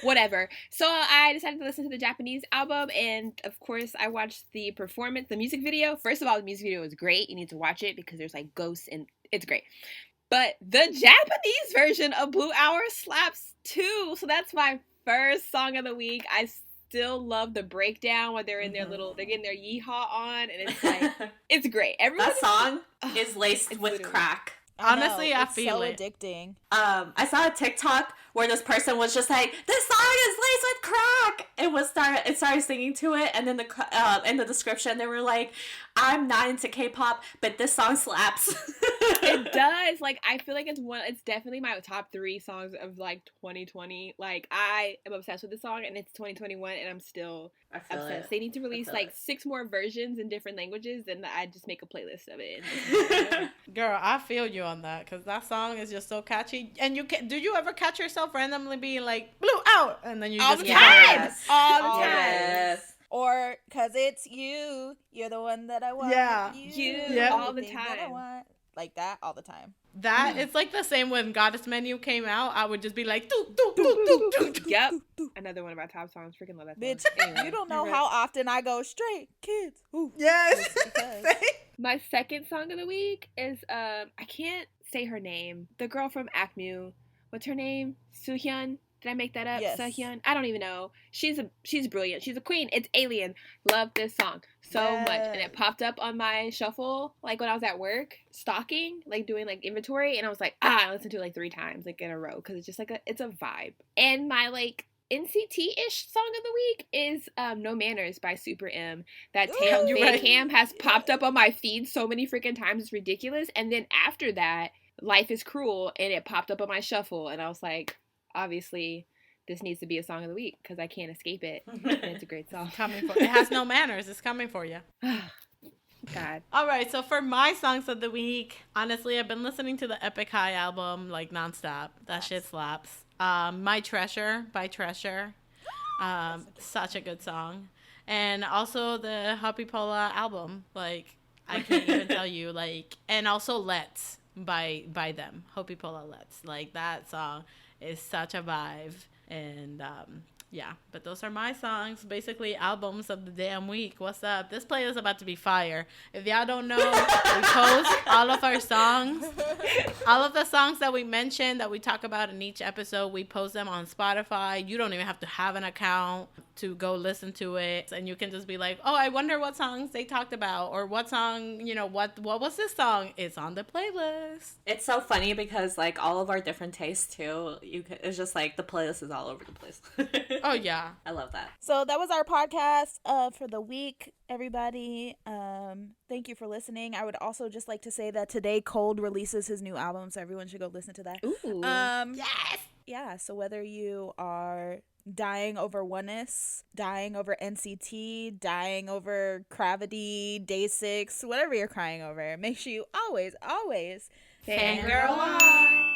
Speaker 2: whatever. So I decided to listen to the Japanese album, and of course I watched the performance, the music video. First of all, the music video is great. You need to watch it because there's like ghosts and it's great. But the Japanese version of Blue Hour slaps too. So that's my first song of the week. I still love the breakdown when they're in their they're getting their yeehaw on, and it's like, it's great.
Speaker 4: That song is laced with crack.
Speaker 1: Honestly, I feel
Speaker 6: so
Speaker 1: it.
Speaker 6: Addicting.
Speaker 4: I saw a TikTok where this person was just like, "This song is laced with crack." It started singing to it, and then in the description they were like, "I'm not into K-pop, but this song slaps."
Speaker 2: It does. Like, I feel like it's definitely my top 3 songs of like 2020. Like, I am obsessed with this song, and it's 2021, and I'm still obsessed. They need to release like 6 more versions in different languages, and I just make a playlist of it.
Speaker 1: Girl, I feel you on that, because that song is just so catchy. And do you ever catch yourself randomly being like, Blue Out, and then you
Speaker 2: all
Speaker 1: just
Speaker 2: the time. All the time.
Speaker 6: Yes. Or because it's you're the one that I want.
Speaker 1: Yeah.
Speaker 2: All the time.
Speaker 6: Like that all the time.
Speaker 1: That it's like the same when Goddess Menu came out. I would just be like, doo, doo, doo, doo, doo, doo.
Speaker 2: Yep. Another one of our top songs. Freaking love that song.
Speaker 6: Bitch, anyway, you don't know how often I go Stray Kids. Ooh.
Speaker 1: Yes.
Speaker 2: My second song of the week is I can't say her name. The girl from ACMU. What's her name? Soohyun. Did I make that up?
Speaker 6: Yes.
Speaker 2: Soohyun? I don't even know. She's brilliant. She's a queen. It's Alien. Love this song so much. And it popped up on my shuffle like when I was at work stalking, like doing like inventory, and I was like, I listened to it like 3 times like in a row because it's just like it's a vibe. And my like NCT-ish song of the week is No Manners by Super M. That Cam has popped up on my feed so many freaking times, it's ridiculous. And then after that, Life is Cruel, and it popped up on my shuffle, and I was like, obviously this needs to be a song of the week because I can't escape it. And it's a great song.
Speaker 1: It has no manners. It's coming for you.
Speaker 2: God.
Speaker 1: All right, so for my songs of the week, honestly, I've been listening to the Epik High album like nonstop. That shit slaps. My Treasure by Treasure. Such a good song. And also the Hoppipolla album. Like, I can't even tell you. Like, and also Let's by them. Hoppipolla Let's. Like, that song is such a vibe. And yeah, but those are my songs, basically albums of the damn week. What's up? This playlist is about to be fire. If y'all don't know, we post all of our songs, all of the songs that we mentioned that we talk about in each episode, we post them on Spotify. You don't even have to have an account to go listen to it, and you can just be like, oh, I wonder what songs they talked about, or what song, you know, what was this song? It's on the playlist.
Speaker 4: It's so funny because like all of our different tastes too, it's just like the playlist is all over the place.
Speaker 1: Oh yeah,
Speaker 4: I love that.
Speaker 6: So that was our podcast for the week, everybody. Thank you for listening. I would also just like to say that today Cold releases his new album, so everyone should go listen to that.
Speaker 2: Ooh.
Speaker 6: Yes. yeah, so whether you are dying over ONEUS, dying over NCT, dying over CRAVITY, Day 6, whatever you're crying over, make sure you always
Speaker 1: fangirl on.